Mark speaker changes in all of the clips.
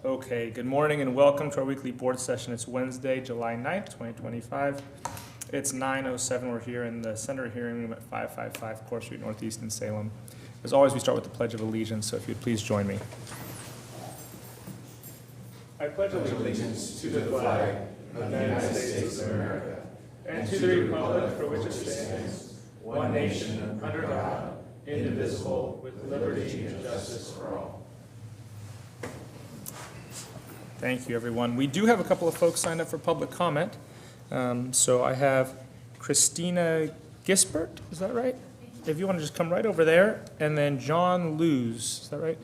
Speaker 1: Okay, good morning and welcome to our weekly board session. It's Wednesday, July 9th, 2025. It's 9:07. We're here in the Center Hearing Room at 555 Court Street Northeast in Salem. As always, we start with the Pledge of Allegiance, so if you'd please join me. I pledge allegiance to the flag of the United States of America and to the republic for which it stands, one nation, under God, indivisible, with liberty and justice for all. Thank you, everyone. We do have a couple of folks signed up for public comment. So I have Christina Gisbert, is that right? If you want to just come right over there, and then John Lewis, is that right?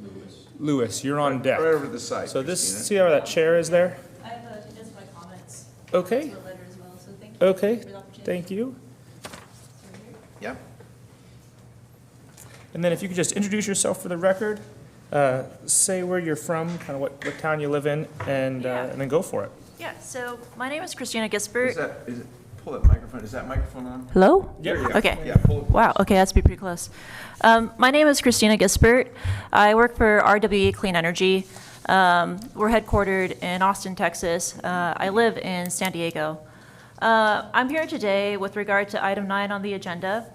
Speaker 1: Lewis, you're on deck.
Speaker 2: Right over to the side.
Speaker 1: So this,
Speaker 2: Christina.
Speaker 1: see how that chair is there?
Speaker 3: I have just my comments.
Speaker 1: Okay.
Speaker 3: To a letter as well, so thank you.
Speaker 1: Okay,
Speaker 3: for the opportunity.
Speaker 1: thank you.
Speaker 2: Yep.
Speaker 1: And then if you could just introduce yourself for the record, say where you're from, kind of what town you live in, and then go for it.
Speaker 3: Yeah, so my name is Christina
Speaker 2: Is
Speaker 3: Gisbert.
Speaker 2: it, pull that microphone, is that microphone on?
Speaker 3: Hello?
Speaker 1: There you go.
Speaker 3: Okay.
Speaker 2: Yeah, pull it.
Speaker 3: Wow, okay, that's pretty close. My name is Christina Gisbert. I work for RWE Clean Energy. We're headquartered in Austin, Texas. I live in San Diego. I'm here today with regard to item 9 on the agenda.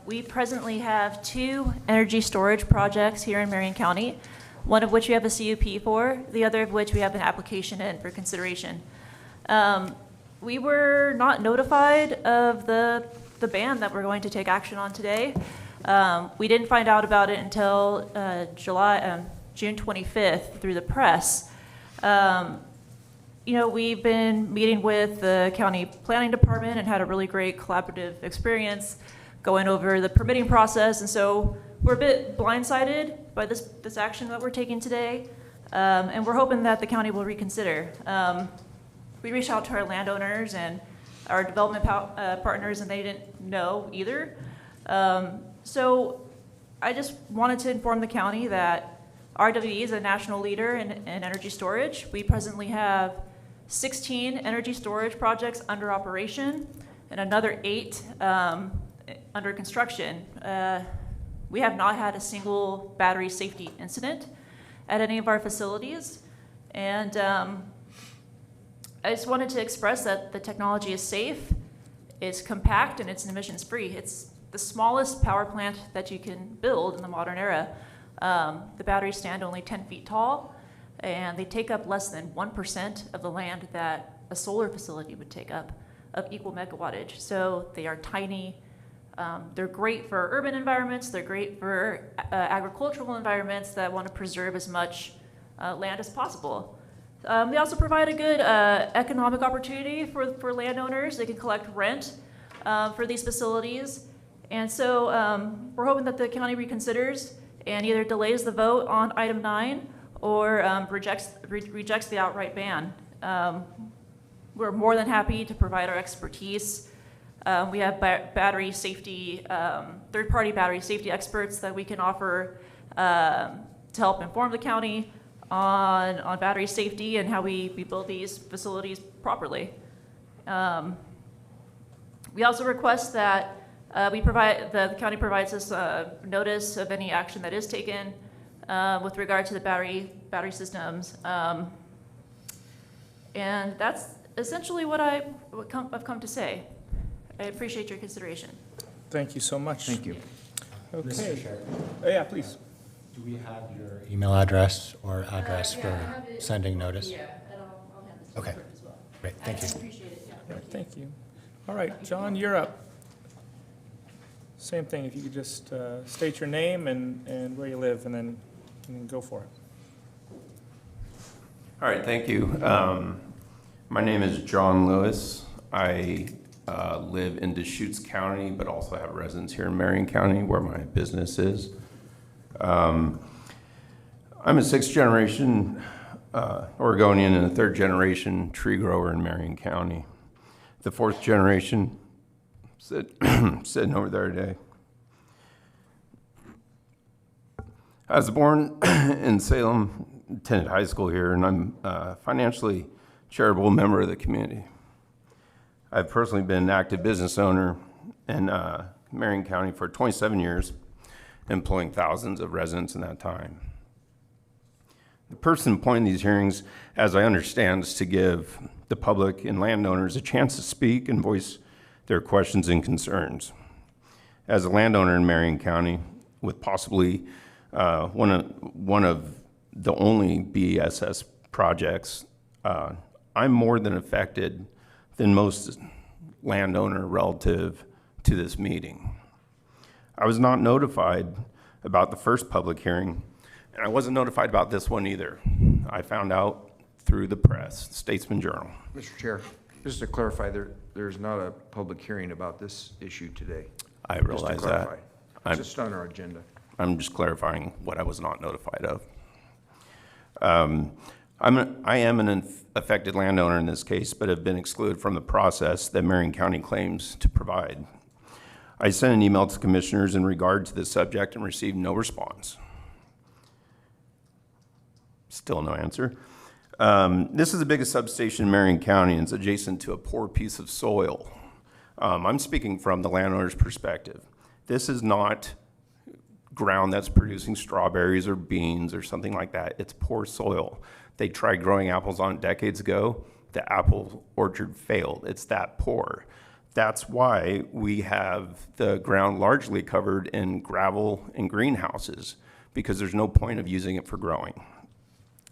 Speaker 3: We presently have 2 energy storage projects here in Marion County, one of which we have a CUP for, the other of which we have an application in for consideration. We were not notified of the ban that we're going to take action on today. We didn't find out about it until June 25th through the press. We've been meeting with the county planning department and had a really great collaborative experience going over the permitting process, and so we're a bit blindsided by this action that we're taking today, and we're hoping that the county will reconsider. We reached out to our landowners and our development partners, and they didn't know either. So I just wanted to inform the county that RWE is a national leader in energy storage. We presently have 16 energy storage projects under operation and another 8 under construction. We have not had a single battery safety incident at any of our facilities. And I just wanted to express that the technology is safe, it's compact, and it's emissions free. It's the smallest power plant that you can build in the modern era. The batteries stand only 10 feet tall, and they take up less than 1% of the land that a solar facility would take up of equal megawattage. So they are tiny. They're great for urban environments. They're great for agricultural environments that want to preserve as much land as possible. They also provide a good economic opportunity for landowners. They can collect rent for these facilities. And so we're hoping that the county reconsiders and either delays the vote on item 9 or rejects the outright ban. We're more than happy to provide our expertise. We have battery safety, third-party battery safety experts that we can offer to help inform the county on battery safety and how we build these facilities properly. We also request that the county provides us notice of any action that is taken with regard to the battery systems. And that's essentially what I've come to say. I appreciate your consideration.
Speaker 1: Thank you so much.
Speaker 2: Thank you.
Speaker 1: Okay.
Speaker 4: Mr. Chair,
Speaker 1: Oh, yeah, please.
Speaker 4: do we have your email address or address for sending notice?
Speaker 3: Yeah, and I'll hand this
Speaker 4: Okay.
Speaker 3: to as well.
Speaker 4: Great, thank you.
Speaker 3: Appreciate it, yeah.
Speaker 1: All right, thank you. All right, John, you're up. Same thing, if you could just state your name and where you live, and then go for it.
Speaker 5: All right, thank you. My name is John Lewis. I live in Deschutes County, but also have residence here in Marion County, where my business is. I'm a 6th generation Oregonian and a 3rd generation tree grower in Marion County. The 4th generation sitting over there today. I was born in Salem, attended high school here, and I'm a financially charitable member of the community. I've personally been an active business owner in Marion County for 27 years, employing thousands of residents in that time. The person appointing these hearings, as I understand, is to give the public and landowners a chance to speak and voice their questions and concerns. As a landowner in Marion County, with possibly one of the only BSS projects, I'm more than affected than most landowner relative to this meeting. I was not notified about the first public hearing, and I wasn't notified about this one either. I found out through the press, Statesman Journal.
Speaker 2: Mr. Chair, just to clarify, there's not a public hearing about this issue today.
Speaker 5: I
Speaker 2: Just to
Speaker 5: realize
Speaker 2: clarify.
Speaker 5: that.
Speaker 2: It's just on our agenda.
Speaker 5: I'm just clarifying what I was not notified of. I am an affected landowner in this case, but have been excluded from the process that Marion County claims to provide. I sent an email to commissioners in regard to this subject and received no response. Still no answer. This is the biggest substation in Marion County, and it's adjacent to a poor piece of soil. I'm speaking from the landowner's perspective. This is not ground that's producing strawberries or beans or something like that. It's poor soil. They tried growing apples on it decades ago. The apple orchard failed. It's that poor. That's why we have the ground largely covered in gravel and greenhouses, because there's no point of using it for growing.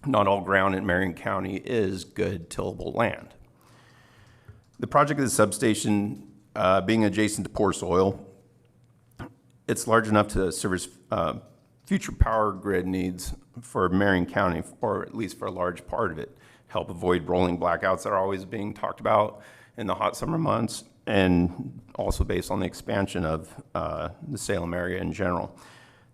Speaker 5: Not all ground in Marion County is good tillable land. The project of the substation being adjacent to poor soil, it's large enough to service future power grid needs for Marion County, or at least for a large part of it, help avoid rolling blackouts that are always being talked about in the hot summer months, and also based on the expansion of the Salem area in general.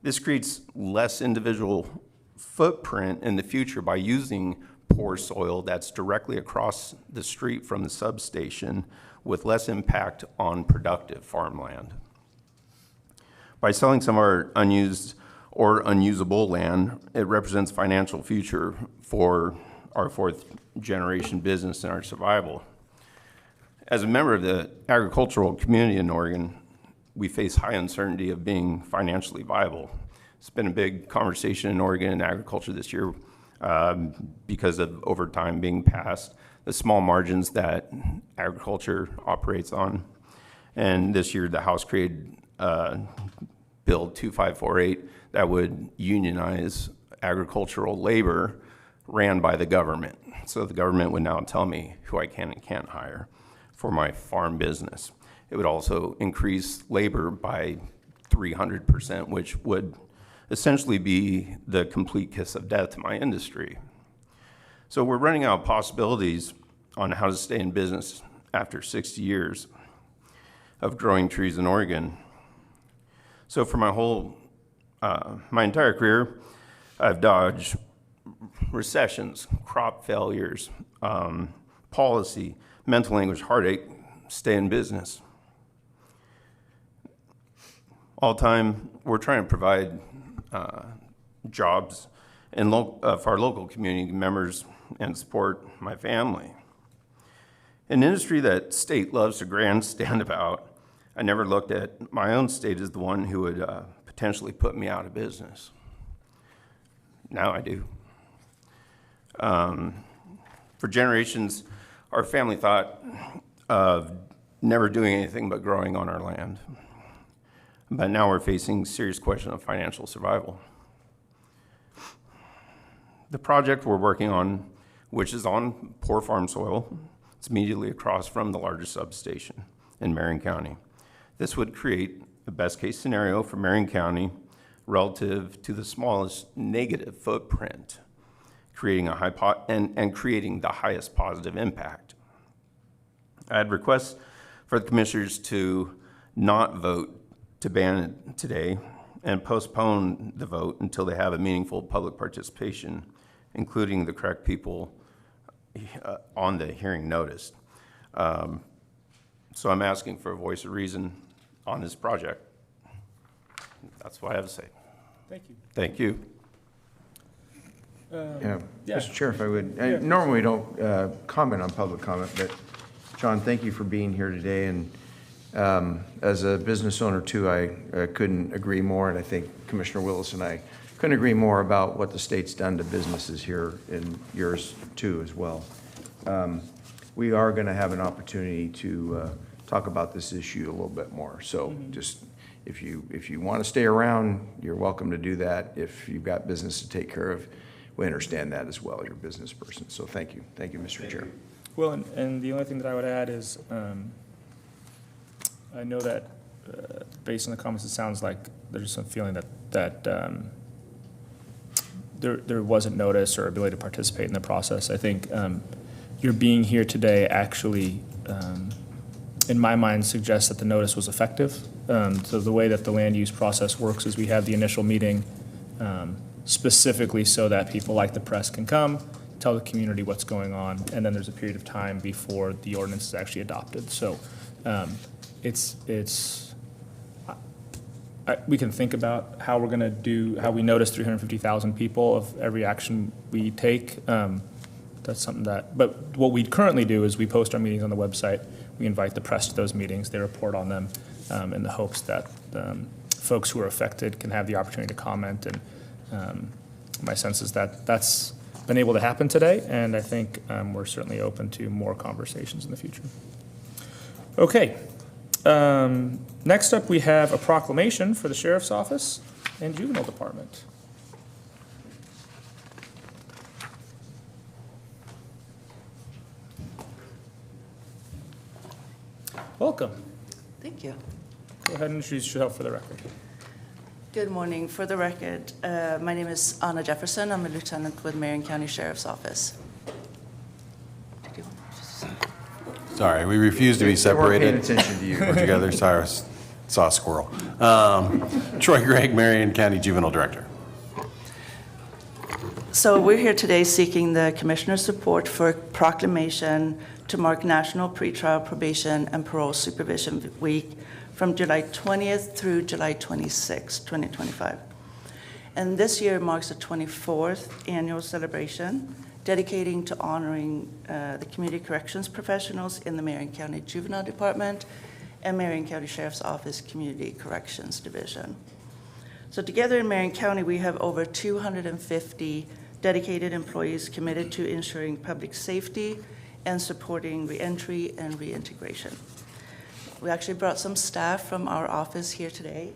Speaker 5: This creates less individual footprint in the future by using poor soil that's directly across the street from the substation, with less impact on productive farmland. By selling some of our unused or unusable land, it represents financial future for our fourth generation business and our survival. As a member of the agricultural community in Oregon, we face high uncertainty of being financially viable. It's been a big conversation in Oregon in agriculture this year because of overtime being passed, the small margins that agriculture operates on. And this year, the House created Bill 2548 that would unionize agricultural labor ran by the government. So the government would now tell me who I can and can't hire for my farm business. It would also increase labor by 300%, which would essentially be the complete kiss of death to my industry. So we're running out of possibilities on how to stay in business after 60 years of growing trees in Oregon. So for my entire career, I've dodged recessions, crop failures, policy, mental anguish, heartache, stay in business. All the time, we're trying to provide jobs and for our local community members and support my family. An industry that state loves to grandstand about, I never looked at my own state as the one who would potentially put me out of business. Now I do. For generations, our family thought of never doing anything but growing on our land. But now we're facing serious question of financial survival. The project we're working on, which is on poor farm soil, it's immediately across from the largest substation in Marion County. This would create a best case scenario for Marion County relative to the smallest negative footprint, creating and creating the highest positive impact. I'd request for the commissioners to not vote to ban it today and postpone the vote until they have a meaningful public participation, including the correct people on the hearing notice. So I'm asking for a voice of reason on this project. That's what I have to say.
Speaker 1: Thank you.
Speaker 5: Thank you.
Speaker 2: Yeah.
Speaker 1: Yeah.
Speaker 2: Mr. Chair, if I would,
Speaker 1: Yeah.
Speaker 2: normally we don't comment on public comment, but John, thank you for being here today, and As a business owner too, I couldn't agree more, and I think Commissioner Willis and I couldn't agree more about what the state's done to businesses here, and yours too as well. We are going to have an opportunity to talk about this issue a little bit more. So just, if you want to stay around, you're welcome to do that. If you've got business to take care of, we understand that as well. You're a business person. So thank you. Thank you, Mr. Chair.
Speaker 1: Well, and the only thing that I would add is, I know that, based on the comments, it sounds like there's some feeling that there wasn't notice or ability to participate in the process. I think your being here today actually, in my mind, suggests that the notice was effective. So the way that the land use process works is we have the initial meeting specifically so that people like the press can come, tell the community what's going on, and then there's a period of time before the ordinance is actually adopted. So we can think about how we're going to do, how we notice 350,000 people of every action we take. That's something that, but what we currently do is we post our meetings on the website. We invite the press to those meetings. They report on them in the hopes that folks who are affected can have the opportunity to comment. And my sense is that that's been able to happen today, and I think we're certainly open to more conversations in the future. Okay. Next up, we have a proclamation for the Sheriff's Office and Juvenile Department. Welcome.
Speaker 6: Thank you.
Speaker 1: Go ahead and introduce yourself for the record.
Speaker 6: Good morning. For the record, my name is Anna Jefferson. I'm a lieutenant with Marion County Sheriff's Office. Did you want to say?
Speaker 7: Sorry, we refuse to be
Speaker 2: They weren't paying
Speaker 7: separated.
Speaker 2: attention to you.
Speaker 7: We're together, sorry, I saw a squirrel. Troy Gregg, Marion County Juvenile Director.
Speaker 6: So we're here today seeking the Commissioner's support for a proclamation to mark National Pretrial Probation and Parole Supervision Week from July 20th through July 26th, 2025. And this year marks the 24th annual celebration dedicating to honoring the community corrections professionals in the Marion County Juvenile Department and Marion County Sheriff's Office Community Corrections Division. So together in Marion County, we have over 250 dedicated employees committed to ensuring public safety and supporting reentry and reintegration. We actually brought some staff from our office here today.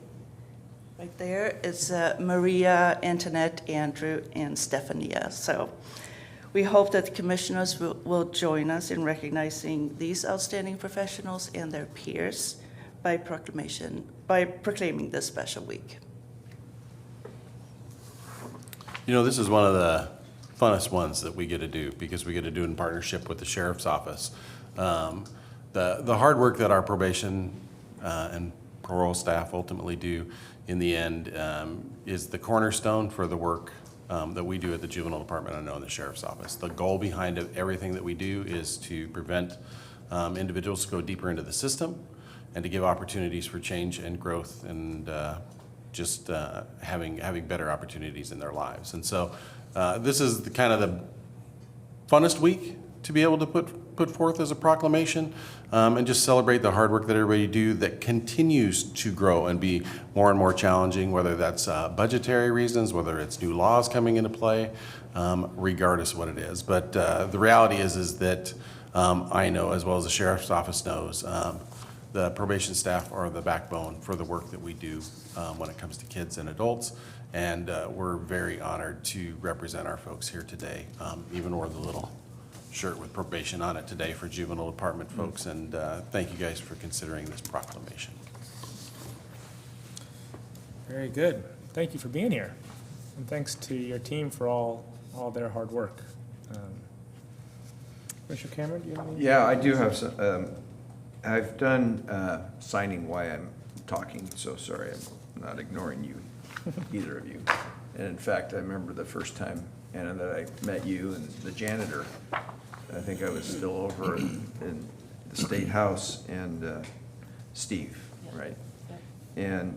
Speaker 6: Right there, it's Maria, Antoinette, Andrew, and Stefania. So we hope that the commissioners will join us in recognizing these outstanding professionals and their peers by proclaiming this special week.
Speaker 7: You know, this is one of the funnest ones that we get to do because we get to do it in partnership with the Sheriff's Office. The hard work that our probation and parole staff ultimately do in the end is the cornerstone for the work that we do at the Juvenile Department, I know in the Sheriff's Office. The goal behind everything that we do is to prevent individuals to go deeper into the system and to give opportunities for change and growth and just having better opportunities in their lives. And so this is the kind of the funnest week to be able to put forth as a proclamation and just celebrate the hard work that everybody do that continues to grow and be more and more challenging, whether that's budgetary reasons, whether it's new laws coming into play, regardless of what it is. But the reality is that I know, as well as the Sheriff's Office knows, the probation staff are the backbone for the work that we do when it comes to kids and adults. And we're very honored to represent our folks here today, even wore the little shirt with probation on it today for Juvenile Department folks. And thank you guys for considering this proclamation.
Speaker 1: Very good. Thank you for being here. And thanks to your team for all their hard work. Commissioner Cameron, do you have any?
Speaker 2: Yeah, I do have some, I've done signing while I'm talking, so sorry, I'm not ignoring you, either of you. And in fact, I remember the first time, Anna, that I met you and the janitor. I think I was still over in the State House, and Steve, right? And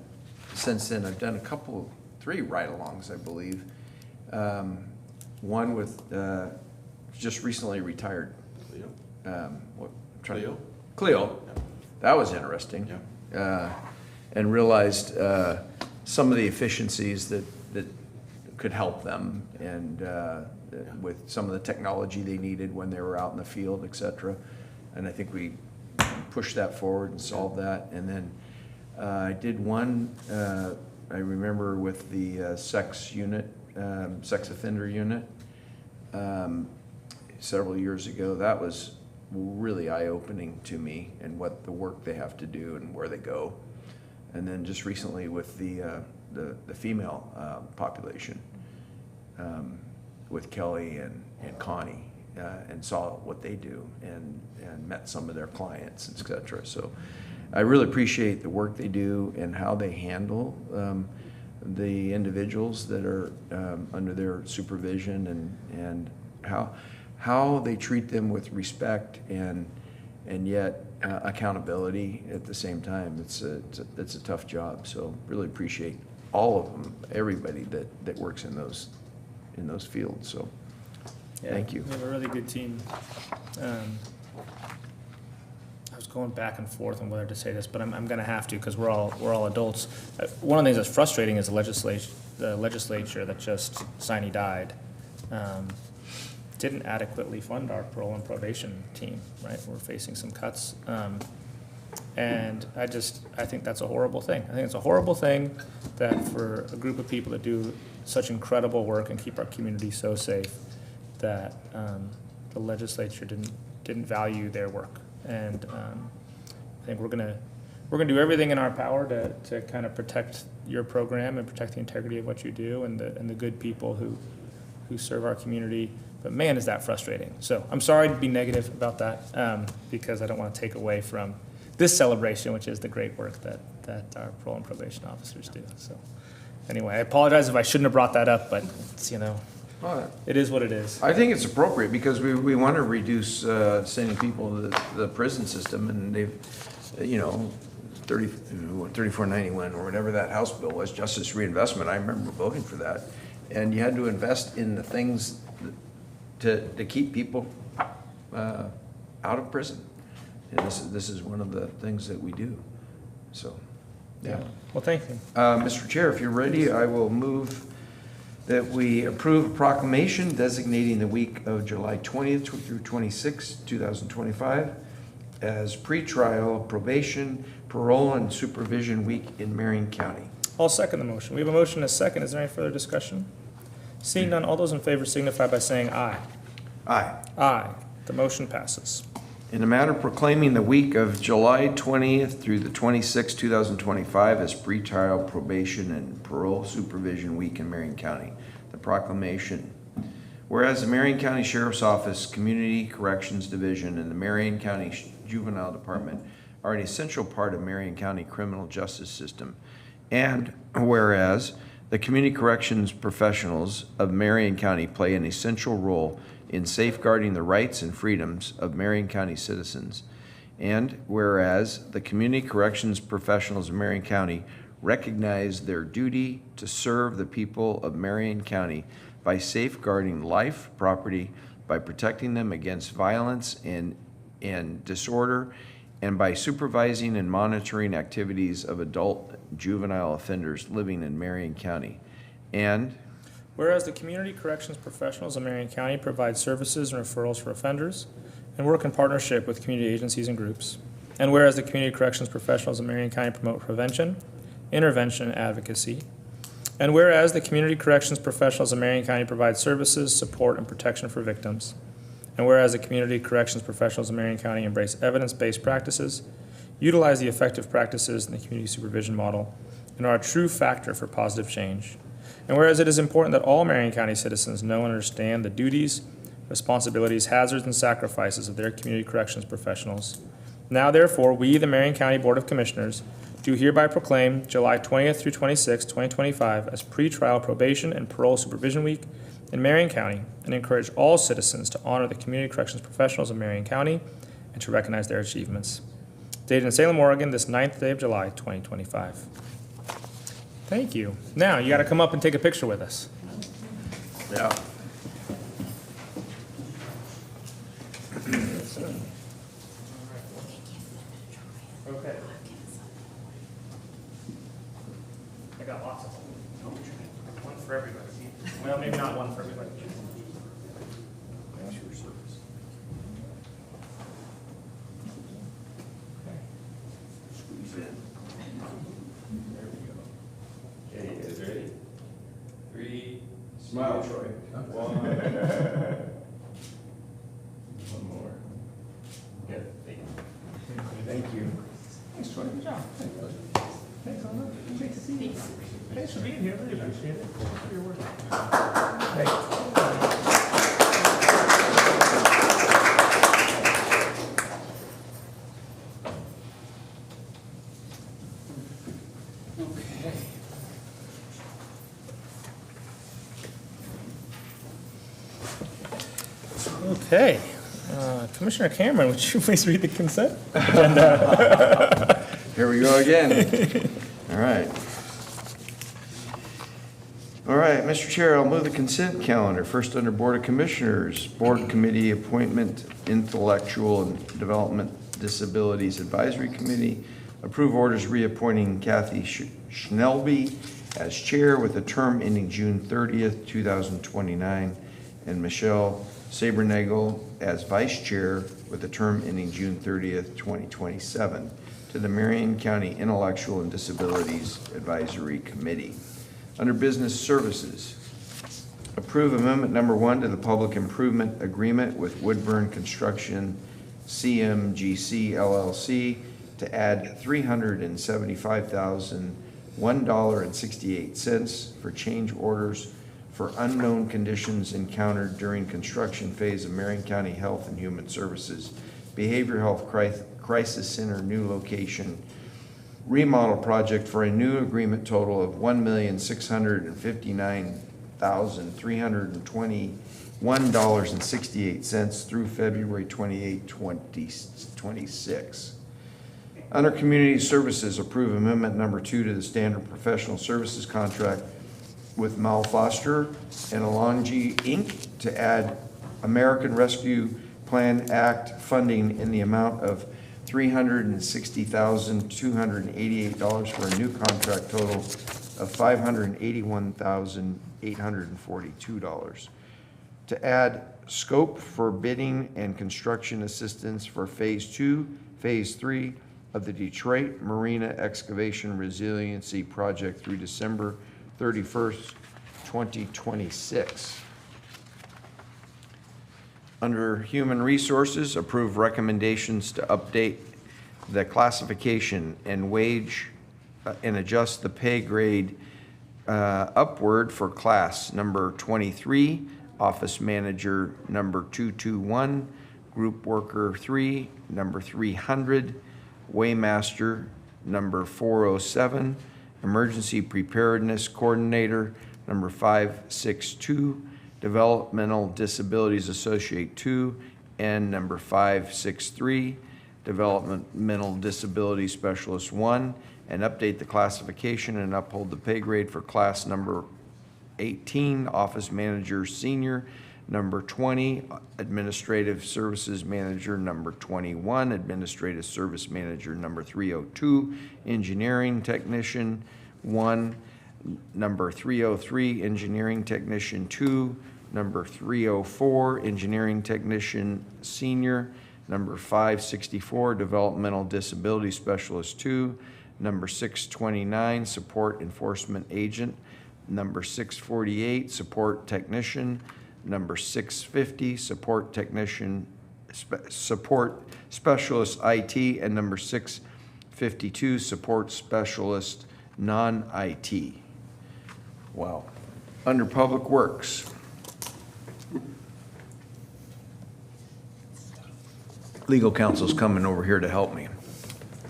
Speaker 2: since then, I've done three ride-alongs, I believe. One with, just recently retired. Cleo? that was interesting. And realized some of the efficiencies that could help them, and with some of the technology they needed when they were out in the field, et cetera. And I think we pushed that forward and solved that. And then I did one, I remember with the sex offender unit, several years ago. That was really eye-opening to me, and what the work they have to do and where they go. And then just recently with the female population, with Kelly and Connie, and saw what they do, and met some of their clients, et cetera. So I really appreciate the work they do and how they handle the individuals that are under their supervision, and how they treat them with respect and yet accountability at the same time. It's a tough job. So really appreciate all of them, everybody that works in those fields. So thank you.
Speaker 1: We have a really good team. I was going back and forth on whether to say this, but I'm going to have to, because we're all adults. One of the things that's frustrating is the legislature that just sine died didn't adequately fund our parole and probation team. Right, we're facing some cuts, and I think that's a horrible thing. I think it's a horrible thing that for a group of people that do such incredible work and keep our community so safe, that the legislature didn't value their work. And I think we're gonna do everything in our power to kind of protect your program and protect the integrity of what you do, and the good people who serve our community. But man, is that frustrating. So I'm sorry to be negative about that, because I don't want to take away from this celebration, which is the great work that our parole and probation officers do. So anyway, I apologize if I shouldn't have brought that up, but it's, it is what it is.
Speaker 2: I think it's appropriate, because we want to reduce sending people to the prison system, and they've, 3491 or whatever that House bill was, Justice Reinvestment. I remember voting for that, and you had to invest in the things to keep people out of prison, and this is one of the things that we do. So, yeah.
Speaker 1: Well, thank you.
Speaker 2: Mr. Chair, if you're ready, I will move that we approve a proclamation designating the week of July 20th through 26th, 2025 as pretrial, probation, parole, and supervision week in Marion County.
Speaker 1: I'll second the motion. We have a motion and a second. Is there any further discussion? Seeing none, all those in favor signify by saying aye.
Speaker 2: Aye.
Speaker 1: Aye. The motion passes.
Speaker 2: In the matter of proclaiming the week of July 20th through the 26th, 2025 as pretrial, probation, and parole supervision week in Marion County, the proclamation. Whereas the Marion County Sheriff's Office, Community Corrections Division, and the Marion County Juvenile Department are an essential part of Marion County criminal justice system. And whereas the community corrections professionals of Marion County play an essential role in safeguarding the rights and freedoms of Marion County citizens. And whereas the community corrections professionals of Marion County recognize their duty to serve the people of Marion County by safeguarding life, property, by protecting them against violence and disorder, and by supervising and monitoring activities of adult juvenile offenders living in Marion County. And
Speaker 1: whereas the community corrections professionals of Marion County provide services and referrals for offenders and work in partnership with community agencies and groups. And whereas the community corrections professionals of Marion County promote prevention, intervention, and advocacy. And whereas the community corrections professionals of Marion County provide services, support, and protection for victims. And whereas the community corrections professionals of Marion County embrace evidence-based practices, utilize the effective practices in the community supervision model, and are a true factor for positive change. And whereas it is important that all Marion County citizens know and understand the duties, responsibilities, hazards, and sacrifices of their community corrections professionals. Now, therefore, we, the Marion County Board of Commissioners, do hereby proclaim July 20th through 26th, 2025 as pretrial probation and parole supervision week in Marion County, and encourage all citizens to honor the community corrections professionals of Marion County and to recognize their achievements. Dated in Salem, Oregon, this 9th day of July, 2025. Thank you. Now, you got to come up and take a picture with us.
Speaker 2: yeah.
Speaker 1: Okay. Well, maybe not one for everybody.
Speaker 5: Okay, you guys ready? 3,
Speaker 2: Smile, Troy.
Speaker 5: 1. One more. Good, thank you.
Speaker 1: Thank you. Thanks, Troy. Good job. Thanks, Anna. Great to see you. Thanks for being here. Really appreciate it. Thanks for your work. Okay. Commissioner Cameron, would you please read the consent agenda?
Speaker 2: Here we go again. All right. All right, Mr. Chair, I'll move the consent calendar. First, under Board of Commissioners, Board Committee Appointment, Intellectual and Development Disabilities Advisory Committee. Approve orders reappointing Kathy Schnelby as chair with a term ending June 30th, 2029, and Michelle Sabernagel as vice chair with a term ending June 30th, 2027, to the Marion County Intellectual and Disabilities Advisory Committee. Under Business Services, approve amendment number 1 to the Public Improvement Agreement with Woodburn Construction CMGC LLC to add $375,001.68 for change orders for unknown conditions encountered during construction phase of Marion County Health and Human Services Behavioral Health Crisis Center new location remodel project for a new agreement total of $1,659,321.68 through February 28, 2026. Under Community Services, approve amendment number 2 to the standard professional services contract with Mal Foster and Alonji Inc. to add American Rescue Plan Act funding in the amount of $360,288 for a new contract total of $581,842. To add scope for bidding and construction assistance for Phase 2, Phase 3 of the Detroit Marina Excavation Resiliency Project through December 31st, 2026. Under Human Resources, approve recommendations to update the classification and wage and adjust the pay grade upward for class number 23, office manager number 221, group worker 3, number 300, weighmaster number 407, emergency preparedness coordinator number 562, Developmental Disabilities Associate 2, and number 563, Developmental Disability Specialist 1, and update the classification and uphold the pay grade for class number 18, Office Manager Senior, number 20, Administrative Services Manager number 21, Administrative Service Manager number 302, Engineering Technician 1, number 303, Engineering Technician 2, number 304, Engineering Technician Senior, number 564, Developmental Disability Specialist 2, number 629, Support Enforcement Agent, number 648, Support Technician, number 650, Support Technician, Support Specialist IT, and number 652, Support Specialist Non-IT. Wow. Under Public Works, legal counsel's coming over here to help me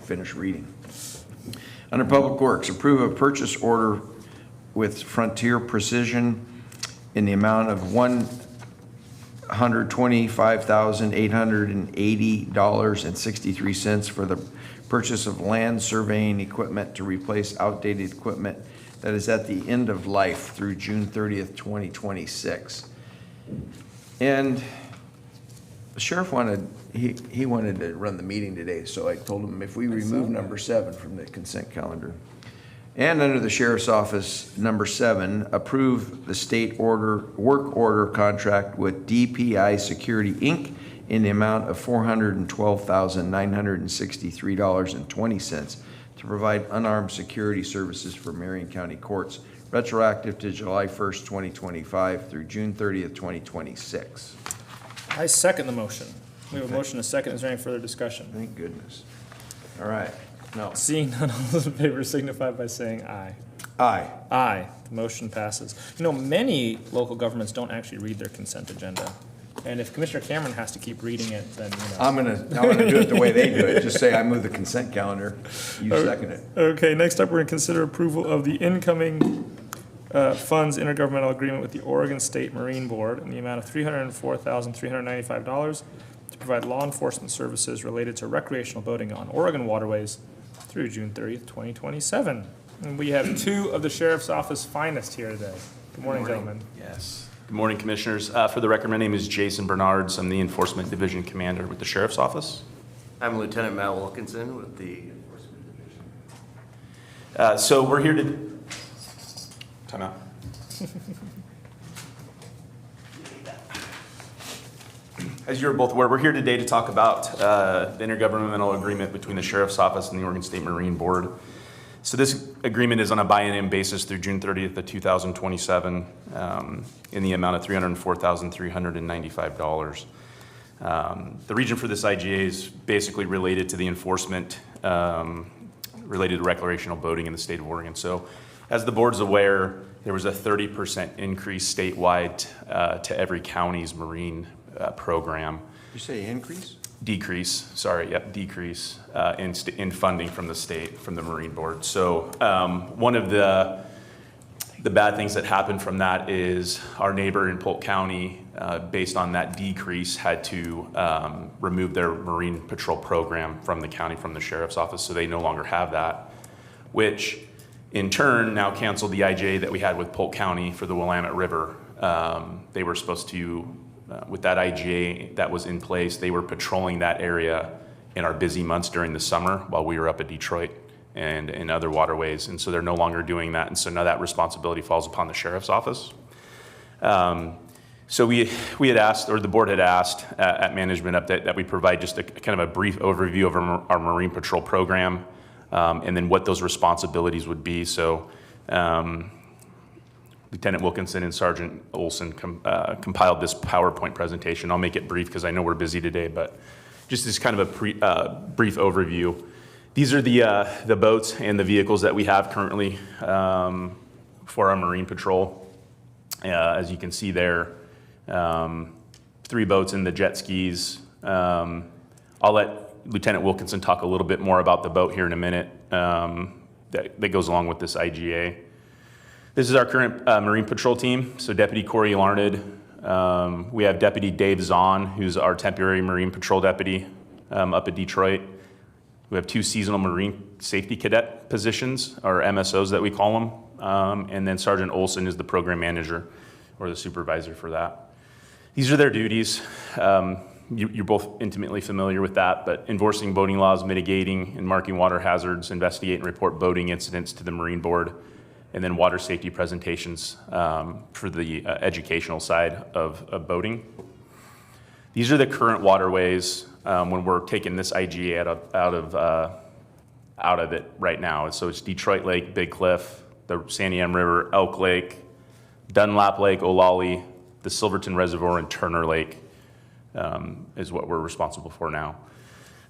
Speaker 2: finish reading. Under Public Works, approve a purchase order with Frontier Precision in the amount of $125,880.63 for the purchase of land surveying equipment to replace outdated equipment that is at the end of life through June 30th, 2026. And the sheriff wanted, he wanted to run the meeting today, so I told him if we remove number 7 from the consent calendar. And under the Sheriff's Office, number 7, approve the state work order contract with DPI Security, Inc. in the amount of $412,963.20 to provide unarmed security services for Marion County courts, retroactive to July 1st, 2025 through June 30th, 2026.
Speaker 1: I second the motion. We have a motion and a second. Is there any further discussion?
Speaker 2: Thank goodness. All right. No.
Speaker 1: Seeing none, all those in favor signify by saying aye.
Speaker 2: Aye.
Speaker 1: Aye. The motion passes. You know, many local governments don't actually read their consent agenda. And if Commissioner Cameron has to keep reading it, then, you know.
Speaker 2: I'm gonna do it the way they do it. Just say I move the consent calendar. You second it.
Speaker 1: Okay, next up, we're going to consider approval of the incoming funds intergovernmental agreement with the Oregon State Marine Board in the amount of $304,395 to provide law enforcement services related to recreational boating on Oregon waterways through June 30th, 2027. And we have 2 of the Sheriff's Office finest here today. Good morning, gentlemen.
Speaker 8: Yes. Good morning, Commissioners. For the record, my name is Jason Bernards. I'm the Enforcement Division Commander with the Sheriff's Office.
Speaker 9: I'm Lieutenant Matt Wilkinson with the Enforcement Division.
Speaker 8: So we're here to... Time out. As you're both aware, we're here today to talk about the intergovernmental agreement between the Sheriff's Office and the Oregon State Marine Board. So this agreement is on a biennium basis through June 30th of 2027 in the amount of $304,395. The reason for this IGA is basically related to the enforcement related to recreational boating in the state of Oregon. So as the board's aware, there was a 30% increase statewide to every county's marine program.
Speaker 2: You say increase?
Speaker 8: Decrease in funding from the state, from the Marine Board. So one of the bad things that happened from that is our neighbor in Polk County, based on that decrease, had to remove their Marine Patrol program from the county, from the Sheriff's Office, so they no longer have that, which in turn now canceled the IJ that we had with Polk County for the Willamette River. They were supposed to with that IGA that was in place, they were patrolling that area in our busy months during the summer while we were up at Detroit and in other waterways. And so they're no longer doing that. And so now that responsibility falls upon the Sheriff's Office. So we had asked, or the board had asked at management update that we provide just a kind of a brief overview of our Marine Patrol program and then what those responsibilities would be. So Lieutenant Wilkinson and Sergeant Olson compiled this PowerPoint presentation. I'll make it brief because I know we're busy today, but just as kind of a brief overview. These are the boats and the vehicles that we have currently for our Marine Patrol. As you can see there, 3 boats and the jet skis. I'll let Lieutenant Wilkinson talk a little bit more about the boat here in a minute that goes along with this IGA. This is our current Marine Patrol team. So Deputy Corey Larned, we have Deputy Dave Zahn, who's our temporary Marine Patrol deputy up at Detroit. We have 2 seasonal Marine Safety Cadet positions, or MSOs that we call them. And then Sergeant Olson is the program manager or the supervisor for that. These are their duties. You're both intimately familiar with that, but enforcing boating laws, mitigating and marking water hazards, investigate and report boating incidents to the Marine Board, and then water safety presentations for the educational side of boating. These are the current waterways when we're taking this IGA out of it right now. So it's Detroit Lake, Big Cliff, the Santiam River, Elk Lake, Dunlap Lake, Olalley, the Silverton Reservoir, and Turner Lake is what we're responsible for now.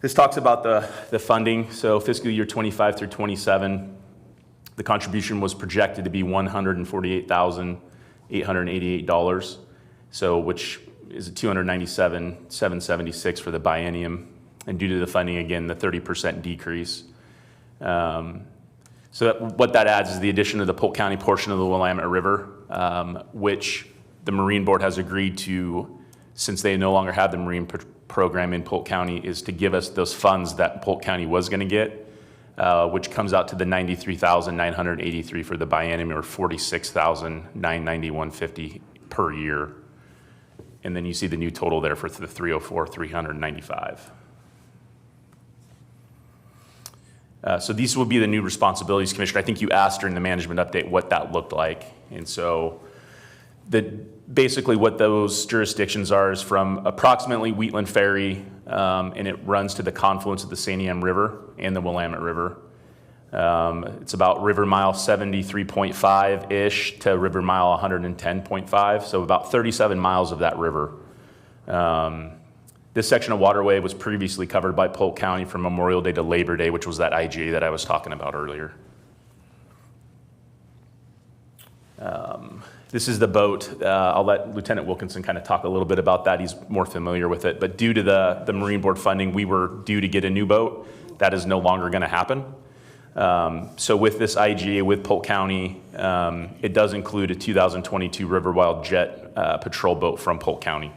Speaker 8: This talks about the funding. So fiscal year 25 through 27, the contribution was projected to be $148,888, so which is $297,776 for the biennium, and due to the funding, again, the 30% decrease. What that adds is the addition of the Polk County portion of the Willamette River, which the Marine Board has agreed to, since they no longer have the Marine program in Polk County, is to give us those funds that Polk County was going to get, which comes out to the $93,983 for the biennium, or $46,991.50 per year. And then you see the new total there for the $304,395. So these will be the new responsibilities, Commissioner. I think you asked during the management update what that looked like. And so basically what those jurisdictions are is from approximately Wheatland Ferry, and it runs to the confluence of the Santiam River and the Willamette River. It's about river mile 73.5-ish to river mile 110.5, so about 37 miles of that river. This section of waterway was previously covered by Polk County from Memorial Day to Labor Day, which was that IGA that I was talking about earlier. This is the boat. I'll let Lieutenant Wilkinson kind of talk a little bit about that. He's more familiar with it. But due to the Marine Board funding, we were due to get a new boat. That is no longer going to happen. So with this IGA with Polk County, it does include a 2022 River Wild Jet patrol boat from Polk County.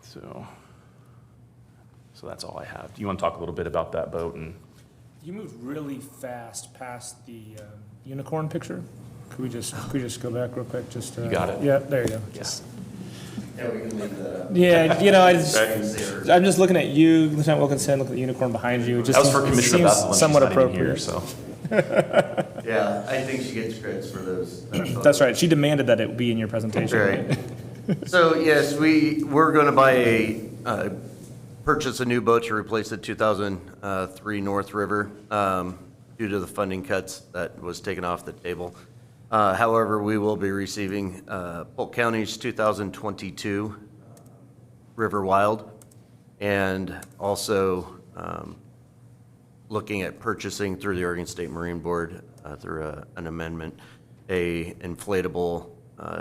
Speaker 8: So that's all I have. Do you want to talk a little bit about that boat? And
Speaker 1: You moved really fast past the unicorn picture. Could we just go back real quick? Just
Speaker 8: You got it.
Speaker 1: Yeah, there you go.
Speaker 8: Yeah.
Speaker 9: Yeah, we can leave that up.
Speaker 1: Yeah, you know,
Speaker 9: Right.
Speaker 1: I'm just looking at you, Lieutenant Wilkinson. Look at the unicorn behind you. It just
Speaker 8: That was for
Speaker 1: seems
Speaker 8: Commissioner Bethel, and she's
Speaker 1: somewhat
Speaker 8: not even here,
Speaker 1: appropriate.
Speaker 8: so.
Speaker 9: Yeah, I think she gets credits for those.
Speaker 1: That's right. She demanded that it be in your presentation.
Speaker 9: Right. So yes, we're going to buy purchase a new boat to replace the 2003 North River due to the funding cuts that was taken off the table. However, we will be receiving Polk County's 2022 River Wild, and also looking at purchasing through the Oregon State Marine Board through an amendment, a inflatable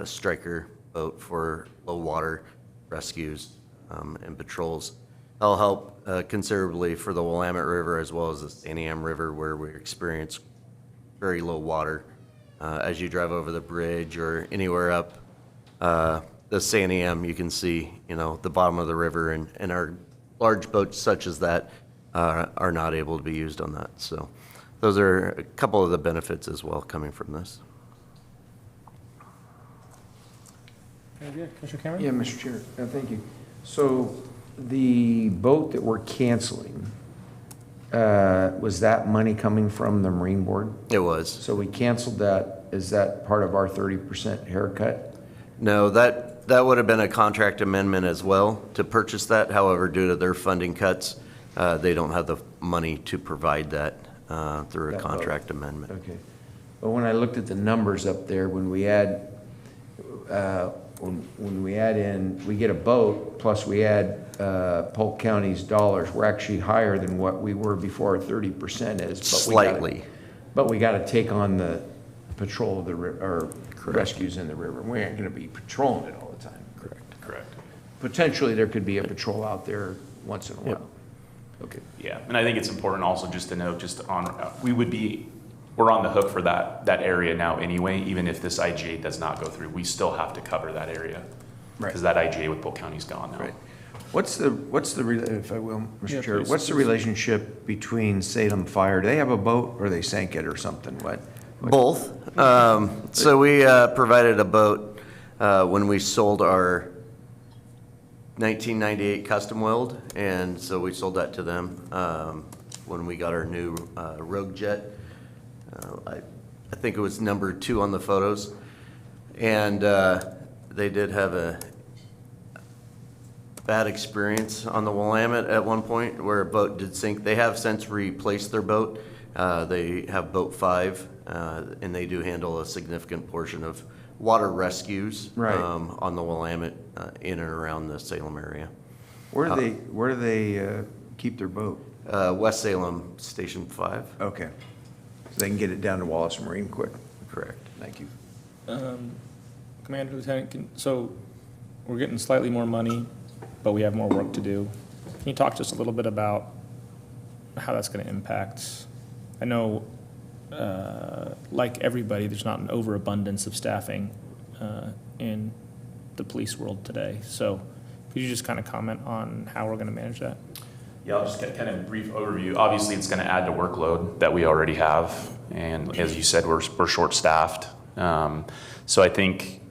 Speaker 9: striker boat for low water rescues and patrols. That'll help considerably for the Willamette River as well as the Santiam River, where we experience very low water. As you drive over the bridge or anywhere up the Santiam, you can see, the bottom of the river, and our large boats such as that are not able to be used on that. So those are a couple of the benefits as well coming from this.
Speaker 1: Commissioner Cameron?
Speaker 2: Yeah, Mr. Chair, thank you. So the boat that we're canceling, was that money coming from the Marine Board?
Speaker 9: It was.
Speaker 2: So we canceled that. Is that part of our 30% haircut?
Speaker 9: No, that would have been a contract amendment as well to purchase that. However, due to their funding cuts, they don't have the money to provide that through a
Speaker 2: That
Speaker 9: contract amendment.
Speaker 2: Okay. But when I looked at the numbers up there, when we add in, we get a boat, plus we add Polk County's dollars, we're actually higher than what we were before our 30% is.
Speaker 9: Slightly.
Speaker 2: But we got to take on the patrol of the river, or rescues in the river. We aren't going to be patrolling it all the time.
Speaker 8: Correct.
Speaker 2: Potentially, there could be a patrol out there once in a while. Okay.
Speaker 8: Yeah, and I think it's important also just to note, we're on the hook for that area now anyway, even if this IGA does not go through, we still have to cover that area.
Speaker 2: Right.
Speaker 8: Because that IGA with Polk County's gone now.
Speaker 2: Right. What's the, if I will, Mr.
Speaker 1: Yeah,
Speaker 2: Chair,
Speaker 1: please.
Speaker 2: what's the relationship between Salem Fire? Do they have a boat or they sank it or something? What?
Speaker 9: Both. So we provided a boat when we sold our 1998 custom weld, and so we sold that to them when we got our new Rogue Jet. I think it was number 2 on the photos, and they did have a bad experience on the Willamette at one point where a boat did sink. They have since replaced their boat. They have boat 5, and they do handle a significant portion of water rescues
Speaker 2: Right.
Speaker 9: on the Willamette in and around the Salem area.
Speaker 2: Where do they keep their boat?
Speaker 9: West Salem Station 5.
Speaker 2: Okay. So they can get it down to Wallace Marine quick.
Speaker 9: Correct.
Speaker 2: Thank you.
Speaker 1: Commander, Lieutenant, so we're getting slightly more money, but we have more work to do. Can you talk to us a little bit about how that's going to impact? I know, like everybody, there's not an overabundance of staffing in the police world today. So could you just kind of comment on how we're going to manage that?
Speaker 8: Yeah, I'll just get kind of a brief overview. Obviously, it's going to add to workload that we already have. And as you said, we're short-staffed. So I think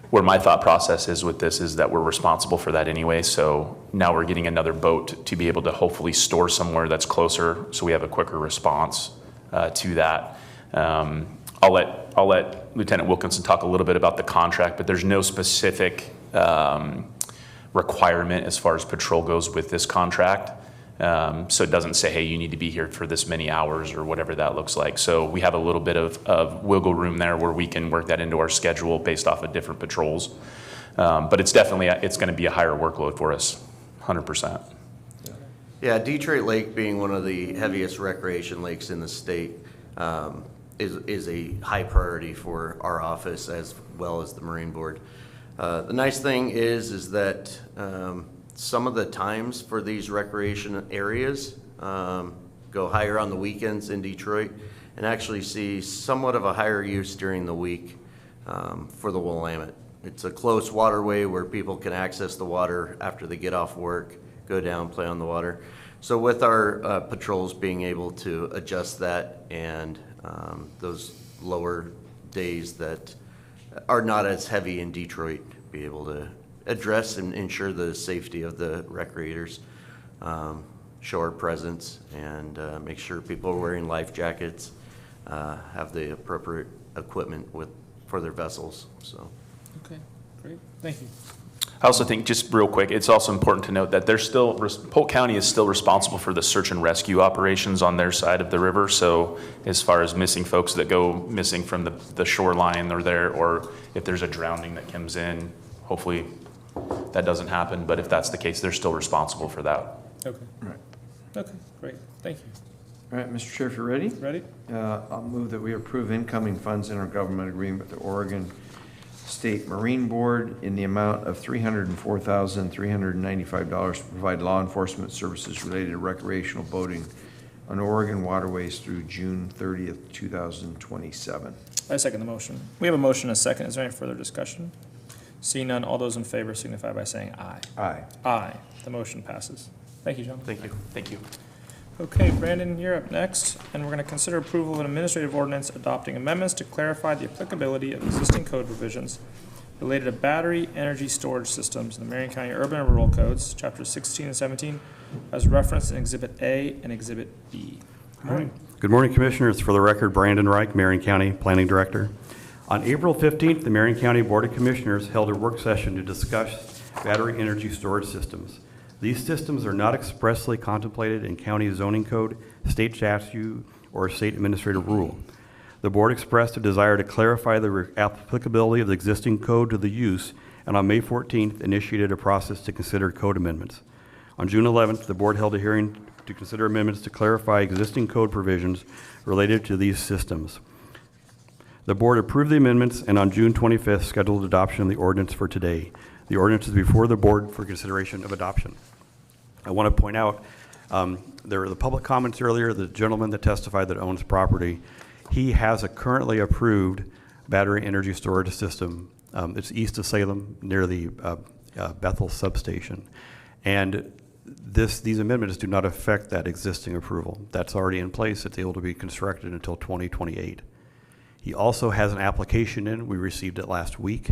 Speaker 8: where my thought process is with this is that we're responsible for that anyway. So now we're getting another boat to be able to hopefully store somewhere that's closer, so we have a quicker response to that. I'll let Lieutenant Wilkinson talk a little bit about the contract, but there's no specific requirement as far as patrol goes with this contract. So it doesn't say, hey, you need to be here for this many hours or whatever that looks like. So we have a little bit of wiggle room there where we can work that into our schedule based off of different patrols. But it's definitely, it's going to be a higher workload for us, 100%.
Speaker 9: Yeah, Detroit Lake being one of the heaviest recreation lakes in the state is a high priority for our office as well as the Marine Board. The nice thing is that some of the times for these recreation areas go higher on the weekends in Detroit and actually see somewhat of a higher use during the week for the Willamette. It's a close waterway where people can access the water after they get off work, go down, play on the water. So with our patrols being able to adjust that and those lower days that are not as heavy in Detroit, be able to address and ensure the safety of the recreators, show our presence, and make sure people are wearing life jackets, have the appropriate equipment for their vessels. So.
Speaker 1: Okay, great, thank you.
Speaker 8: I also think, just real quick, it's also important to note that Polk County is still responsible for the search and rescue operations on their side of the river. So as far as missing folks that go missing from the shoreline or if there's a drowning that comes in, hopefully that doesn't happen. But if that's the case, they're still responsible for that.
Speaker 1: Okay.
Speaker 2: Right.
Speaker 1: Okay, great, thank you.
Speaker 2: All right, Mr. Chair, if you're ready,
Speaker 1: Ready?
Speaker 2: I'll move that we approve incoming funds intergovernmental agreement with the Oregon State Marine Board in the amount of $304,395 to provide law enforcement services related to recreational boating on Oregon waterways through June 30th, 2027.
Speaker 1: I second the motion. We have a motion and a second. Is there any further discussion? Seeing none, all those in favor signify by saying aye.
Speaker 2: Aye.
Speaker 1: Aye. The motion passes. Thank you, John.
Speaker 8: Thank you. Thank you.
Speaker 1: Okay, Brandon, you're up next, and we're going to consider approval of an administrative ordinance adopting amendments to clarify the applicability of existing code provisions related to battery energy storage systems in the Marion County Urban and Rural Codes, Chapters 16 and 17, as referenced in Exhibit A and Exhibit B. Good morning.
Speaker 10: Good morning, Commissioners. For the record, Brandon Reich, Marion County Planning Director. On April 15th, the Marion County Board of Commissioners held a work session to discuss battery energy storage systems. These systems are not expressly contemplated in county zoning code, state statute, or state administrative rule. The board expressed a desire to clarify the applicability of the existing code to the use, and on May 14th initiated a process to consider code amendments. On June 11th, the board held a hearing to consider amendments to clarify existing code provisions related to these systems. The board approved the amendments and on June 25th scheduled adoption of the ordinance for today. The ordinance is before the board for consideration of adoption. I want to point out, there were the public comments earlier, the gentleman that testified that owns property, he has a currently approved battery energy storage system. It's east of Salem near the Bethel substation. And these amendments do not affect that existing approval. That's already in place. It's able to be constructed until 2028. He also has an application in, we received it last week,